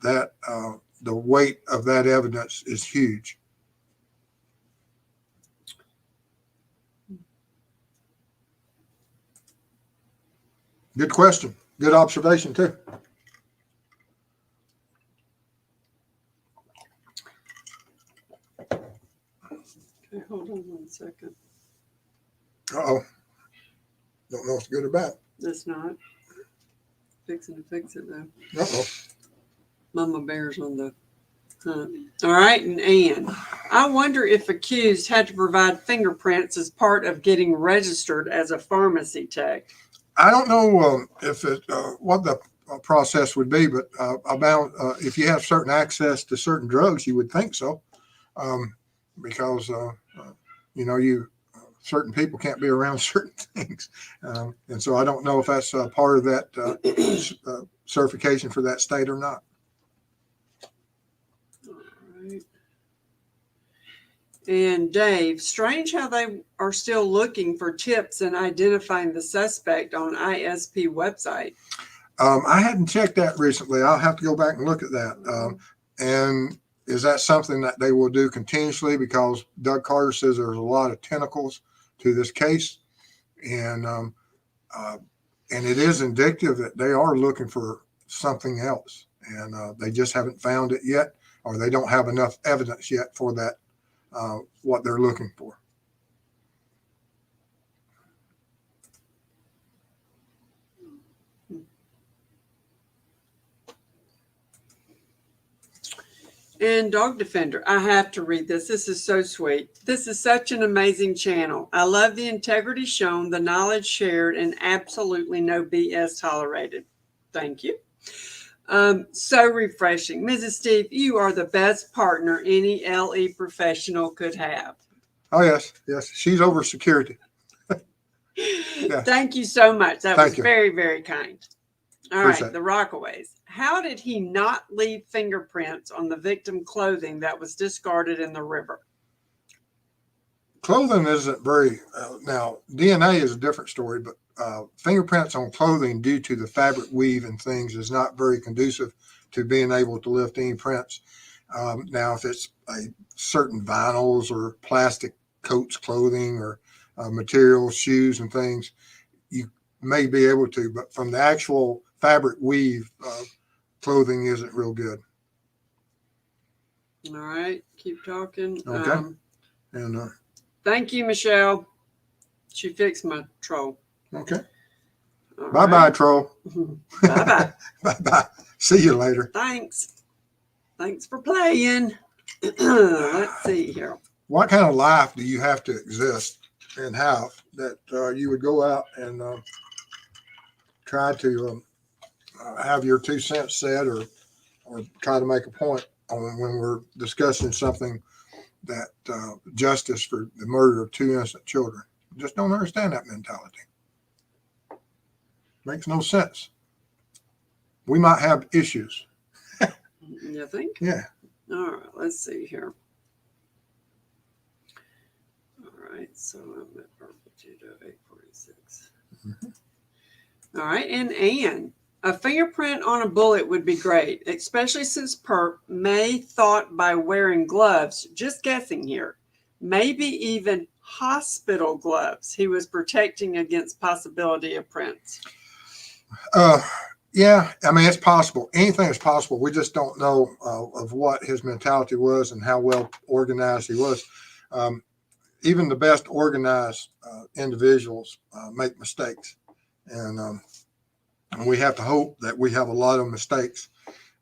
the weight of that evidence is huge. Good question. Good observation, too. Okay, hold on 1 second. Uh-oh. Don't know if it's good or bad. That's not. Fixing to fix it, though. Uh-oh. Mama Bear's on the hunt. All right, and Ann, I wonder if accused had to provide fingerprints as part of getting registered as a pharmacy tech. I don't know if what the process would be, but about if you have certain access to certain drugs, you would think so, because certain people can't be around certain things, and so I don't know if that's part of that certification for that state or not. All right. And Dave, strange how they are still looking for tips and identifying the suspect on ISP website. I hadn't checked that recently. I'll have to go back and look at that. And is that something that they will do continuously? Because Doug Carter says there's a lot of tentacles to this case, and it is indicative that they are looking for something else, and they just haven't found it yet, or they don't have enough evidence yet for that. What they're looking for. And Dog Defender, I have to read this. This is so sweet. This is such an amazing channel. I love the integrity shown, the knowledge shared, and absolutely no BS tolerated. Thank you. So refreshing. Mrs. Steve, you are the best partner any LE professional could have. Oh, yes. Yes. She's over security. Yeah. Thank you so much. That was Thank you. very, very kind. All Appreciate right, it. the Rockaways. How did he not leave fingerprints on the victim clothing that was discarded in the river? Clothing isn't very, now, DNA is a different story, but fingerprints on clothing due to the fabric weave and things is not very conducive to being able to lift any prints. Now, if it's a certain vinyls or plastic coats, clothing, or materials, shoes, and things, you may be able to, but from the actual fabric weave, clothing isn't real good. All right, keep talking. Okay. And Thank you, Michelle. She fixed my troll. okay. All Bye bye, troll. Bye bye. Bye bye. See you later. Thanks. Thanks for playing. Let's see here. What kind of life do you have to exist and have that you would go out and try to have your 2 cents said, or try to make a point on when we're discussing something that justice for the murder of 2 innocent children? Just don't understand that mentality. Makes no sense. We might have issues. You think? Yeah. All right, let's see here. All right, so I'm at Perpetuity 846. All right, and Anne, a fingerprint on a bullet would be great, especially since Perp may thought by wearing gloves, just guessing here, maybe even hospital gloves, he was protecting against possibility of prints. Yeah, I mean, it's possible. Anything is possible. We just don't know of what his mentality was and how well organized he was. Even the best organized individuals make mistakes. And we have to hope that we have a lot of mistakes.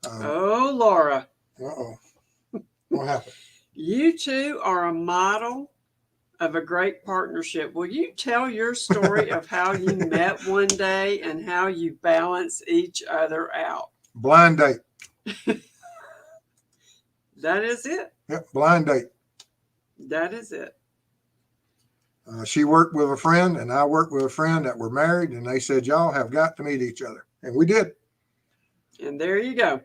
Oh, Laura. Uh-oh. What happened? You two are a model of a great partnership. Will you tell your story of how you met one day and how you balance each other out? Blind date. That is it. Yep, blind date. That is it. She worked with a friend and I worked with a friend that were married, and they said, y'all have got to meet each other. And we did. And there you go.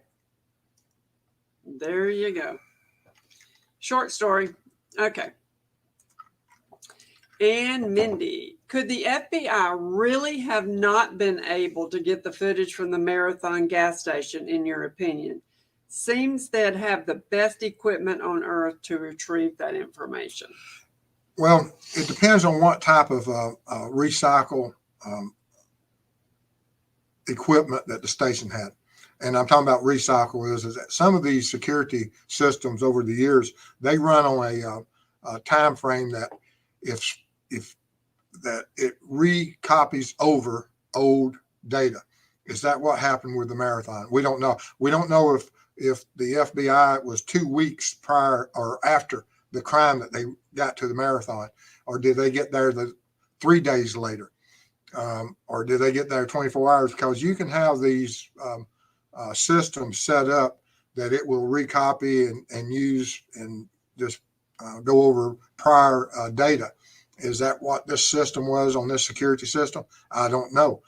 There you go. Short story. Okay. And Mindy, could the FBI really have not been able to get the footage from the Marathon gas station, in your opinion? Seems they'd have the best equipment on earth to retrieve that information. Well, it depends on what type of recycle equipment that the station had. And I'm talking about recycle is that some of these security systems over the years, they run on a time frame that if that it recopies over old data. Is that what happened with the Marathon? We don't know. We don't know if the FBI was 2 weeks prior or after the crime that they got to the Marathon, or did they get there 3 days later, or did they get there 24 hours? Because you can have these systems set up that it will recopy and use and just go over prior data. Is that what this system was on this security system? I don't know.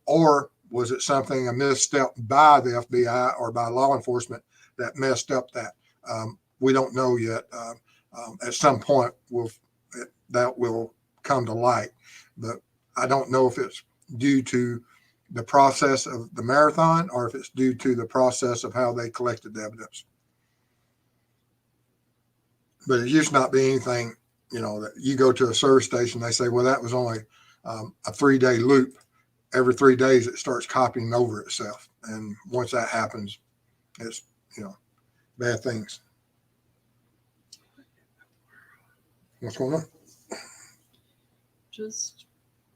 Or was it something, a misstep by the FBI or by law enforcement that messed up that? We don't know yet. At some point, that will come to light. But I don't know if it's due to the process of the Marathon or if it's due to the process of how they collected the evidence. But it used to not be anything, that you go to a service station, they say, well, that was only a 3-day loop. Every 3 days, it starts copying over itself. And once that happens, it's, bad things. What's going on? Just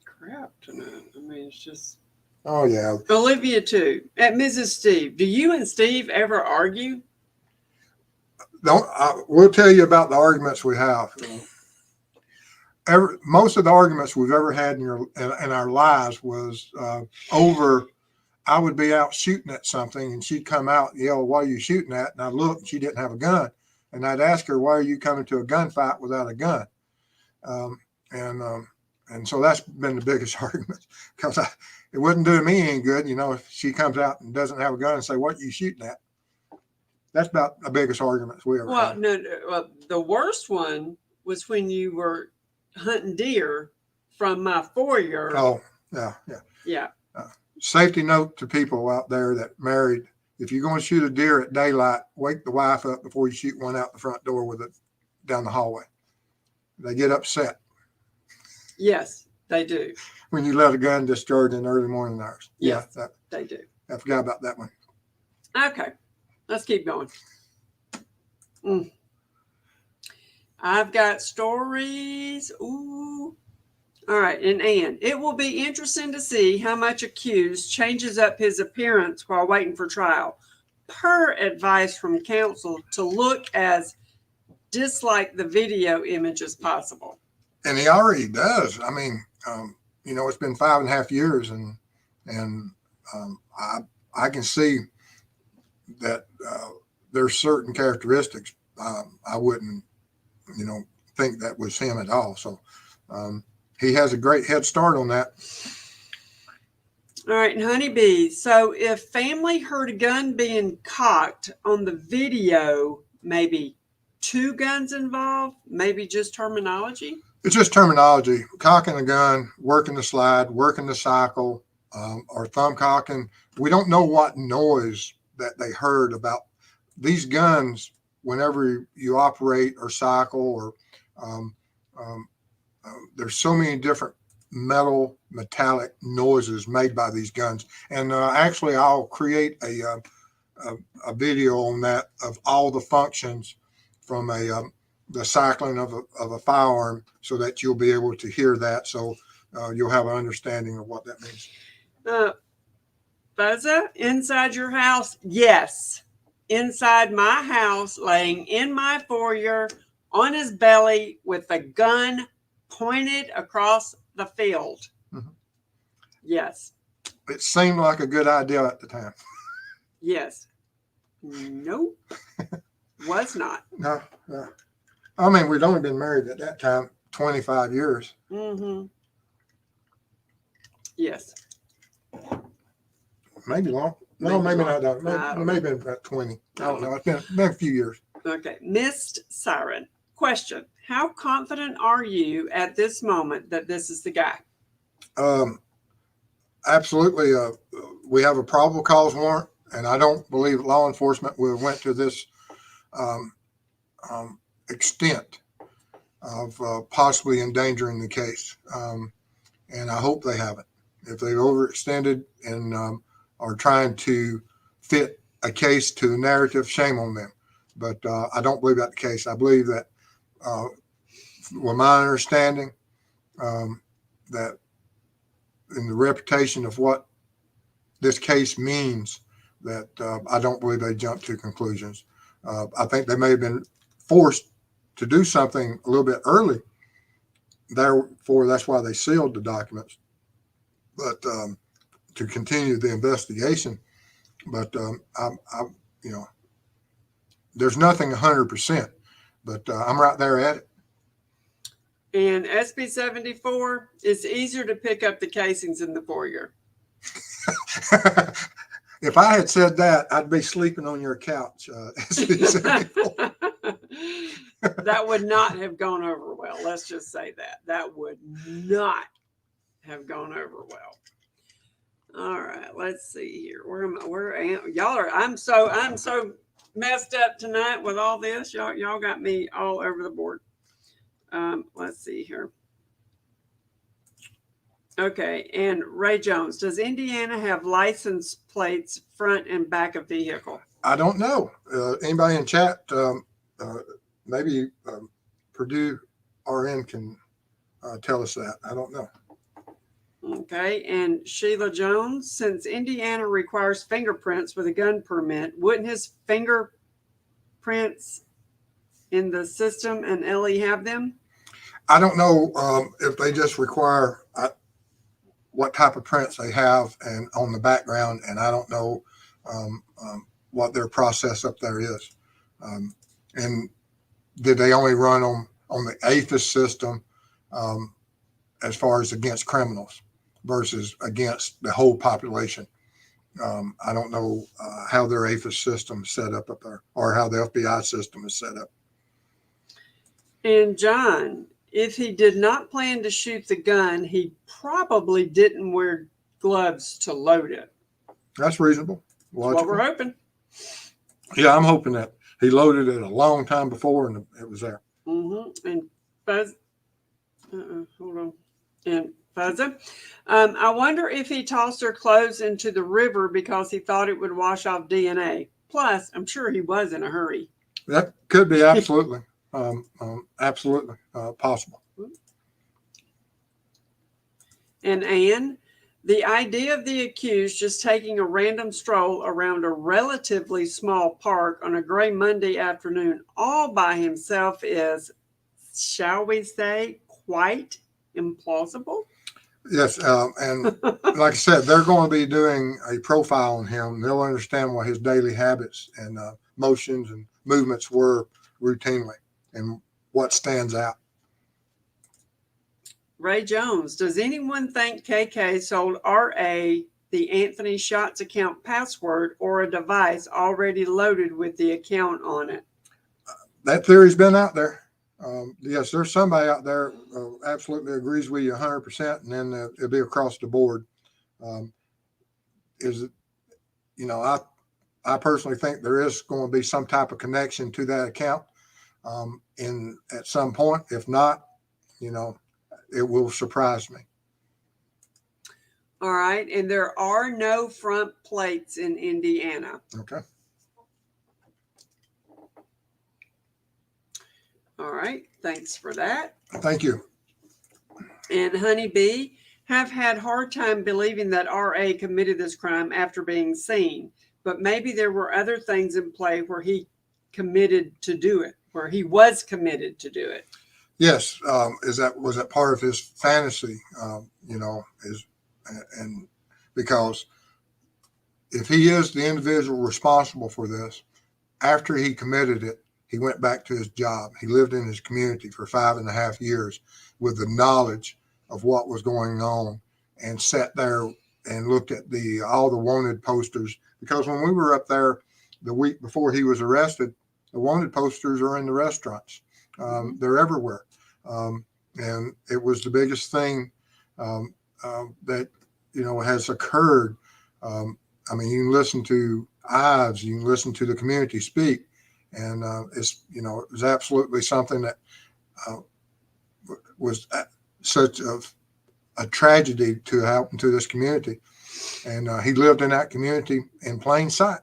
crap tonight. I mean, it's just. Oh, yeah. Olivia, too. At Mrs. Steve, do you and Steve ever argue? We'll tell you about the arguments we have. Most of the arguments we've ever had in our lives was over. I would be out shooting at something, and she'd come out and yell, "What are you shooting at?" And I'd look, and she didn't have a gun, and I'd ask her, "Why are you coming to a gunfight without a gun?" Um, and, um, and so that's been the biggest argument because it wouldn't do me any good. If she comes out and doesn't have a gun and say, what are you shooting at? That's about the biggest arguments we ever Well, had. no, well, the worst one was when you were hunting deer from my foyer. Oh, yeah, yeah. Yeah. Safety note to people out there that married: if you're going to shoot a deer at daylight, wake the wife up before you shoot one out the front door with it down the hallway. They get upset Yes, they do. when you let a gun discharge in the early morning hours. Yes, Yeah, they do. I forgot about that one. Okay, let's keep going. I've got stories. Ooh. All right, and it will be interesting to see how much accused changes up his appearance while waiting for trial. Per advice from counsel to look as dislike the video image as possible. And he already does. I mean, it's been 5.5 years, and I can see that there's certain characteristics I wouldn't, think that was him at all. So he has a great head start on that. All right, and Honeybee. So if family heard a gun being cocked on the video, maybe 2 guns involved, maybe just terminology? It's just terminology. Cocking the gun, working the slide, working the cycle, or thumb cocking. We don't know what noise that they heard about these guns whenever you operate or cycle, or there's so many different metallic noises made by these guns. And actually, I'll create a video on that of all the functions from the cycling of a firearm, so that you'll be able to hear that. So you'll have an understanding of what that means. Buzza, inside your house? Yes. Inside my house, laying in my foyer on his belly with a gun pointed across the field. Mm-hmm. Yes. It seemed like a good idea at the time. Yes. Nope. Was not. No. I mean, we'd only been married at that time 25 years. Mm-hmm. Yes. Maybe long. No, maybe not. Maybe about 20. I don't know. It's been a few years. Okay. Missed siren. Question. How confident are you at this moment that this is the guy? Absolutely. We have a probable cause warrant, and I don't believe law enforcement would have went to this extent of possibly endangering the case. And I hope they haven't. If they've overextended and are trying to fit a case to the narrative, shame on them. But I don't believe that's the case. I believe that, with my understanding, that in the reputation of what this case means, that I don't believe they jumped to conclusions. I think they may have been forced to do something a little bit early. Therefore, that's why they sealed the documents. But to continue the investigation. But there's nothing 100%. But I'm right there at it. And SB 74, it's easier to pick up the casings in the foyer. If I had said that, I'd be sleeping on your couch. SB 74. That would not have gone over well. Let's just say that. That would not have gone over well. All right, let's see here. Where am y'all are? I'm so messed up tonight with all this. Y'all got me all over the board. Let's see here. Okay, and Ray Jones, does Indiana have license plates front and back of vehicle? I don't know. Anybody in chat? Maybe Purdue RN can tell us that. I don't know. Okay, and Sheila Jones, since Indiana requires fingerprints with a gun permit, wouldn't his fingerprints in the system and Ellie have them? I don't know if they just require what type of prints they have and on the background, and I don't know what their process up there is. And did they only run on the APHIS system as far as against criminals versus against the whole population. I don't know how their APHIS system is set up there, or how the FBI system is set up. And John, if he did not plan to shoot the gun, he probably didn't wear gloves to load it. That's reasonable. That's what we're hoping. Yeah, I'm hoping that he loaded it a long time before and it was there. And Fuzz, hold on. And Fuzza, I wonder if he tossed her clothes into the river because he thought it would wash off DNA. Plus, I'm sure he was in a hurry. That could be absolutely, absolutely possible. And Anne, the idea of the accused just taking a random stroll around a relatively small park on a gray Monday afternoon all by himself is, shall we say, quite implausible. Yes, and like I said, they're going to be doing a profile on him. They'll understand what his daily habits and motions and movements were routinely and what stands out. Ray Jones, does anyone think KK sold RA the Anthony Shots account password or a device already loaded with the account on it? That theory's been out there. Yes, there's somebody out there absolutely agrees with you 100%, and then it'll be across the board. Is it, I personally think there is going to be some type of connection to that account at some point. If not, it will surprise me. All right. And there are no front plates in Indiana. Okay. All right. Thanks for that. Thank you. And Honeybee, have had hard time believing that RA committed this crime after being seen, but maybe there were other things in play where he committed to do it, where he was committed to do it. Yes. Was that part of his fantasy? And because if he is the individual responsible for this, after he committed it, he went back to his job. He lived in his community for 5.5 years with the knowledge of what was going on, and sat there and looked at all the wanted posters. Because when we were up there the week before he was arrested, the wanted posters are in the restaurants. They're everywhere. And it was the biggest thing that, has occurred. You can listen to Ives, you can listen to the community speak. And it was absolutely something that was such a tragedy to happen to this community. And he lived in that community in plain sight.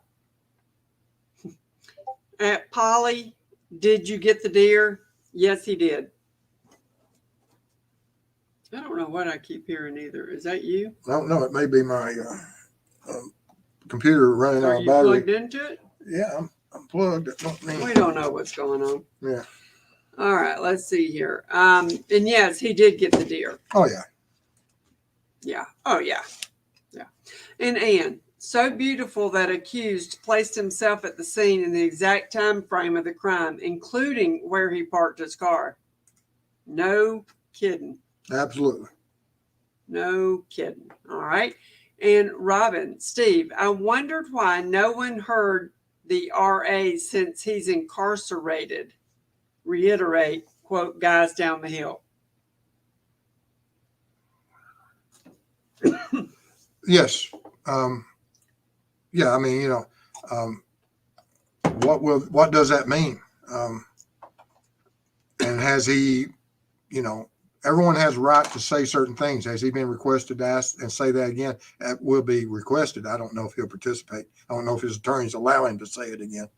Polly, did you get the deer? Yes, he did. I don't know what I keep hearing either. Is that you? I don't know. It may be my computer running out of battery. Are you plugged into it? Yeah, I'm plugged. We don't know what's going on. Yeah. All right, let's see here. And yes, he did get the deer. Oh, yeah. Yeah. Oh, yeah. Yeah. And Anne, so beautiful that accused placed himself at the scene in the exact time frame of the crime, including where he parked his car. No kidding. Absolutely. No kidding. All right. And Robin, Steve, I wondered why no one heard the RA since he's incarcerated reiterate, quote, guys down the hill. Yes. Yeah. What does that mean? And has he, everyone has a right to say certain things. Has he been requested to ask and say that again? That will be requested. I don't know if he'll participate. I don't know if his attorneys allow him to say it again.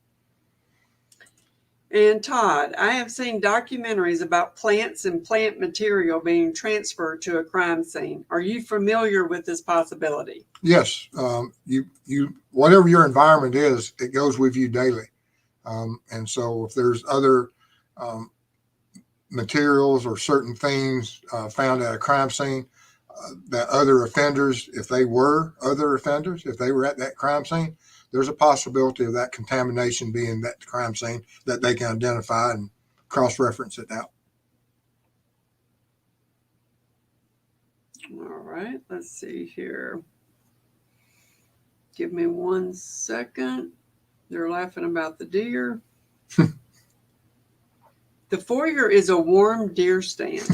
And Todd, I have seen documentaries about plants and plant material being transferred to a crime scene. Are you familiar with this possibility? Yes. You whatever your environment is, it goes with you daily. And so if there's other materials or certain things found at a crime scene, that other offenders, if they were at that crime scene, there's a possibility of that contamination being that crime scene that they can identify and cross-reference it out. All right, let's see here. Give me 1 second. They're laughing about the deer. The foyer is a warm deer stand.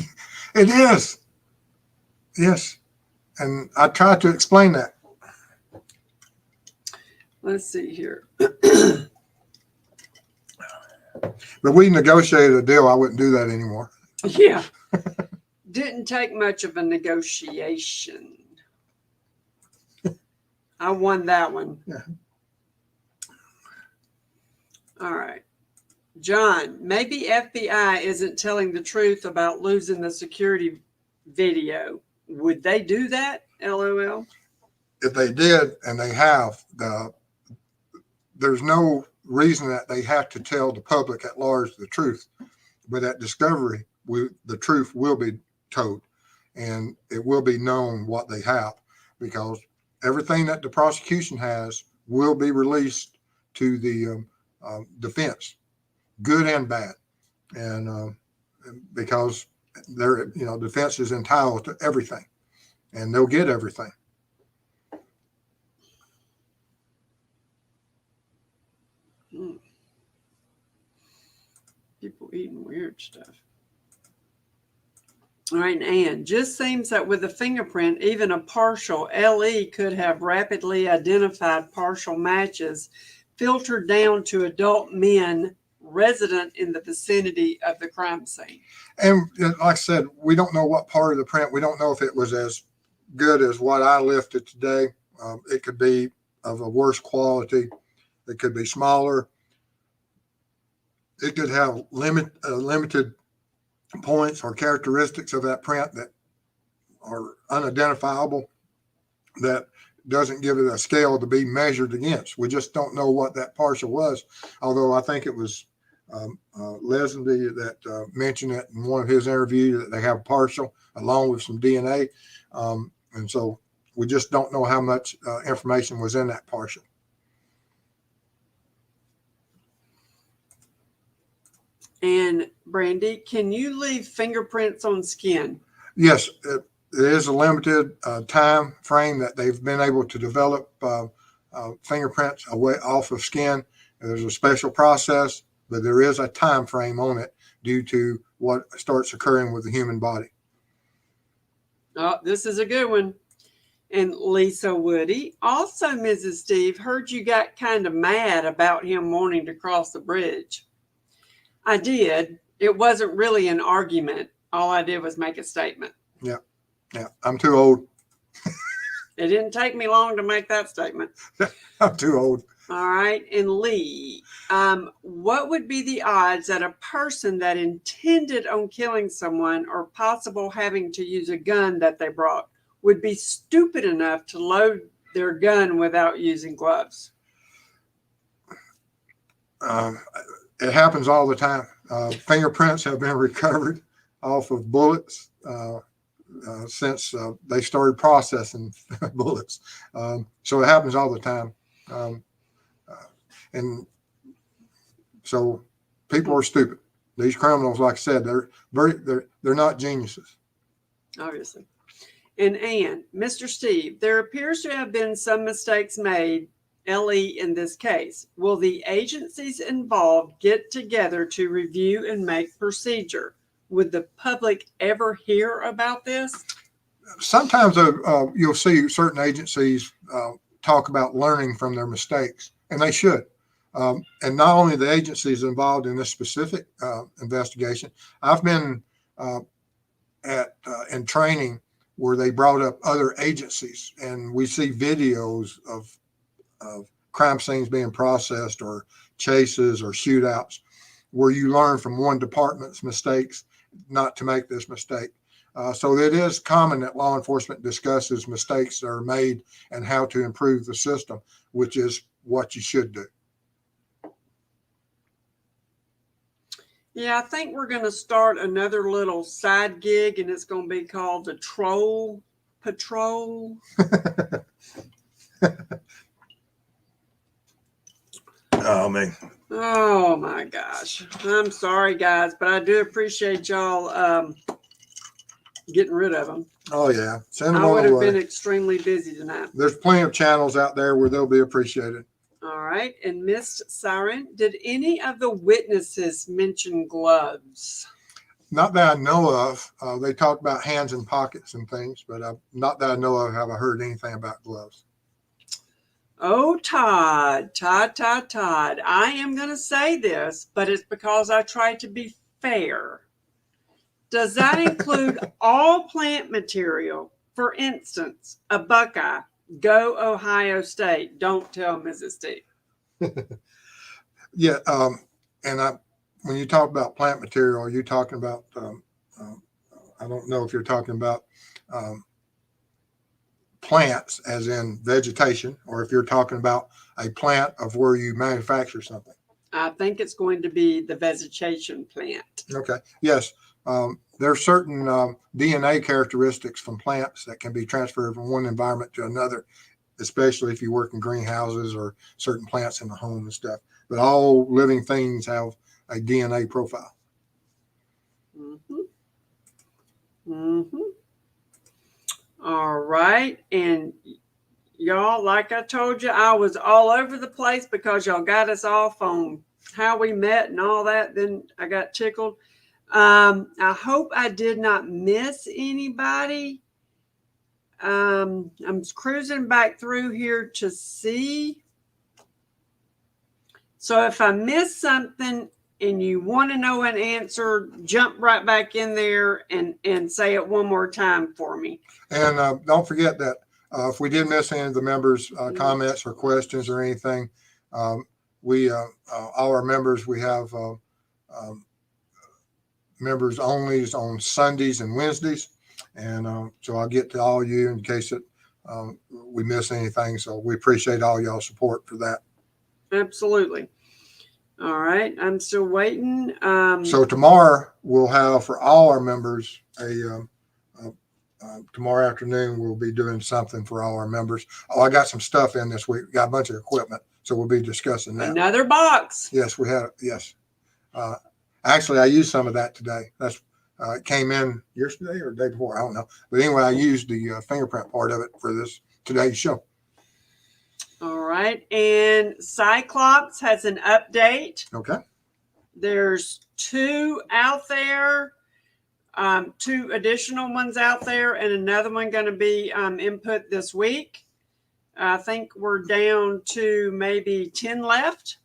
It is. Yes. And I tried to explain that. Let's see here. But we negotiated a deal. I wouldn't do that anymore. Yeah. Didn't take much of a negotiation. I won that one. Yeah. All right. John, maybe FBI isn't telling the truth about losing the security video. Would they do that? LOL. If they did, and they have, there's no reason that they have to tell the public at large the truth. But at discovery, the truth will be told, and it will be known what they have, because everything that the prosecution has will be released to the defense, good and bad, and because their defense is entitled to everything, and they'll get everything. People eating weird stuff. All right, Ann, just seems that with a fingerprint, even a partial LE could have rapidly identified partial matches filtered down to adult men resident in the vicinity of the crime scene. And like I said, we don't know what part of the print. We don't know if it was as good as what I lifted today. It could be of a worse quality. It could be smaller. It could have limited points or characteristics of that print that are unidentifiable, that doesn't give it a scale to be measured against. We just don't know what that partial was, although I think it was Leslie that mentioned it in one of his interviews, that they have a partial along with some DNA. And so we just don't know how much information was in that partial. And Brandy, can you leave fingerprints on skin? Yes, it is a limited time frame that they've been able to develop fingerprints away off of skin. There's a special process, but there is a time frame on it due to what starts occurring with the human body. Oh, this is a good one. And Lisa Woody, also Mrs. Steve, heard you got kind of mad about him wanting to cross the bridge. I did. It wasn't really an argument. All I did was make a statement. Yeah. I'm too old. It didn't take me long to make that statement. I'm too old. All right. And Lee, what would be the odds that a person that intended on killing someone or possible having to use a gun that they brought would be stupid enough to load their gun without using gloves? It happens all the time. Fingerprints have been recovered off of bullets since they started processing bullets. So it happens all the time. And so people are stupid. These criminals, like I said, they're not geniuses. Obviously. And Ann, Mr. Steve, there appears to have been some mistakes made, LE, in this case. Will the agencies involved get together to review and make procedure? Would the public ever hear about this? Sometimes you'll see certain agencies talk about learning from their mistakes, and they should. And not only the agencies involved in this specific investigation, I've been in training where they brought up other agencies, and we see videos of crime scenes being processed, or chases or shootouts, where you learn from one department's mistakes not to make this mistake. So it is common that law enforcement discusses mistakes that are made and how to improve the system, which is what you should do. Yeah, I think we're going to start another little side gig, and it's going to be called the Troll Patrol. Oh, man. Oh, my gosh. I'm sorry, guys, but I do appreciate y'all getting rid of them. Oh yeah, send them I on would the have been way. extremely busy tonight. There's plenty of channels out there where they'll be appreciated. All right. And Miss Siren, did any of the witnesses mention gloves? Not that I know of. They talked about hands in pockets and things, but not that I know of have I heard anything about gloves. Oh, Todd. I am going to say this, but it's because I try to be fair. Does that include all plant material? For instance, a Buckeye, go Ohio State. Don't tell Mrs. T. Yeah, and when you talk about plant material, are you talking about? I don't know if you're talking about plants, as in vegetation, or if you're talking about a plant of where you manufacture something. I think it's going to be the vegetation plant. Okay. Yes. There are certain DNA characteristics from plants that can be transferred from one environment to another, especially if you work in greenhouses or certain plants in the home and stuff. But all living things have a DNA profile. All right. And y'all, like I told you, I was all over the place because y'all got us off on how we met and all that. Then I got tickled. I hope I did not miss anybody. I'm cruising back through here to see. So if I miss something and you want to know an answer, jump right back in there and say it one more time for me. And don't forget that if we did miss any of the members' comments or questions or anything, all our members, we have members only on Sundays and Wednesdays. And so I'll get to all of you in case that we miss anything. So we appreciate all y'all's support for that. Absolutely. All right. I'm still waiting. So tomorrow we'll have for all our members tomorrow afternoon, we'll be doing something for all our members. Oh, I got some stuff in this week. Got a bunch of equipment. So we'll be discussing that. Another box. Yes, we had. Yes. Actually, I used some of that today. That's it came in yesterday or the day before. I don't know. But anyway, I used the fingerprint part of it for today's show. All right. And Cyclops has an update. Okay. There's 2 out there, 2 additional ones out there, and another one going to be input this week. I think we're down to maybe 10 left.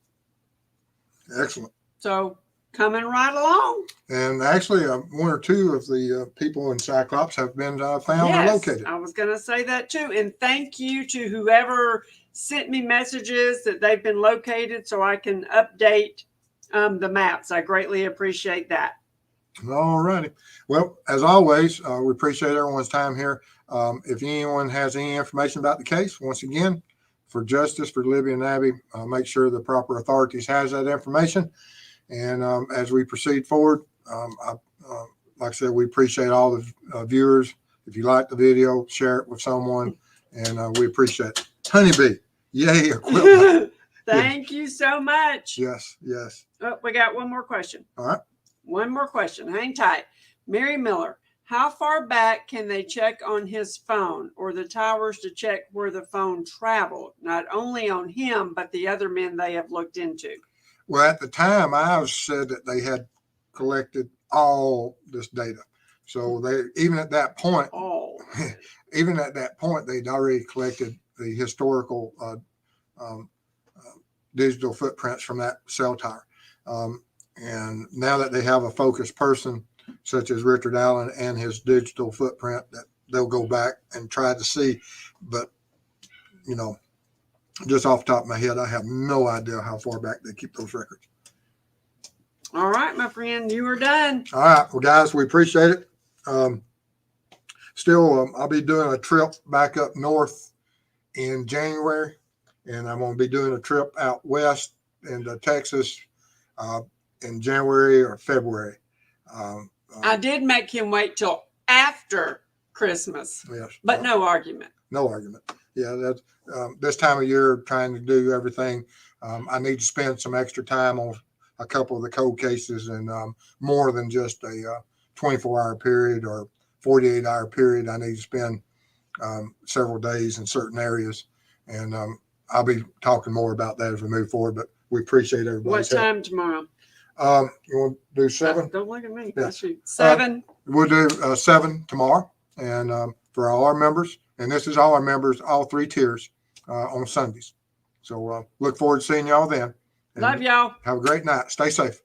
Excellent. So coming right along. And actually, 1 or 2 of the people in Cyclops have been found Yes, or located. I was going to say that too. And thank you to whoever sent me messages that they've been located so I can update the maps. I greatly appreciate that. All righty. Well, as always, we appreciate everyone's time here. If anyone has any information about the case, once again, for justice for Libby and Abby, make sure the proper authorities has that information. And as we proceed forward, like I said, we appreciate all the viewers. If you like the video, share it with someone, and we appreciate it. Honeybee, yay, equipment. Thank you so much. Yes, yes. Oh, we got one more question. All right. One more question. Hang tight. Mary Miller, how far back can they check on his phone or the towers to check where the phone traveled? Not only on him, but the other men they have looked into. Well, at the time, I said that they had collected all this data. So even at that point, they'd already collected the historical digital footprints from that cell tower. And now that they have a focused person, such as Richard Allen and his digital footprint, that they'll go back and try to see. But, just off the top of my head, I have no idea how far back they keep those records. All right, my friend, you are done. All right. Well, guys, we appreciate it. I'll be doing a trip back up north in January, and I'm going to be doing a trip out west into Texas in January or February. I did make him wait till after Christmas, yes, but no argument. No argument. Yeah, that's this time of year, trying to do everything. I need to spend some extra time on a couple of the cold cases and more than just a 24-hour period or 48-hour period. I need to spend several days in certain areas, and I'll be talking more about that as we move forward. But we appreciate What everybody's help. time tomorrow? You want to do 7? Don't look at me. Yeah. Let's see. 7. We'll do 7 tomorrow, and for all our members, and this is all our members, all 3 tiers on Sundays. So look forward to seeing y'all then. And Love y'all. have a great night. Stay safe.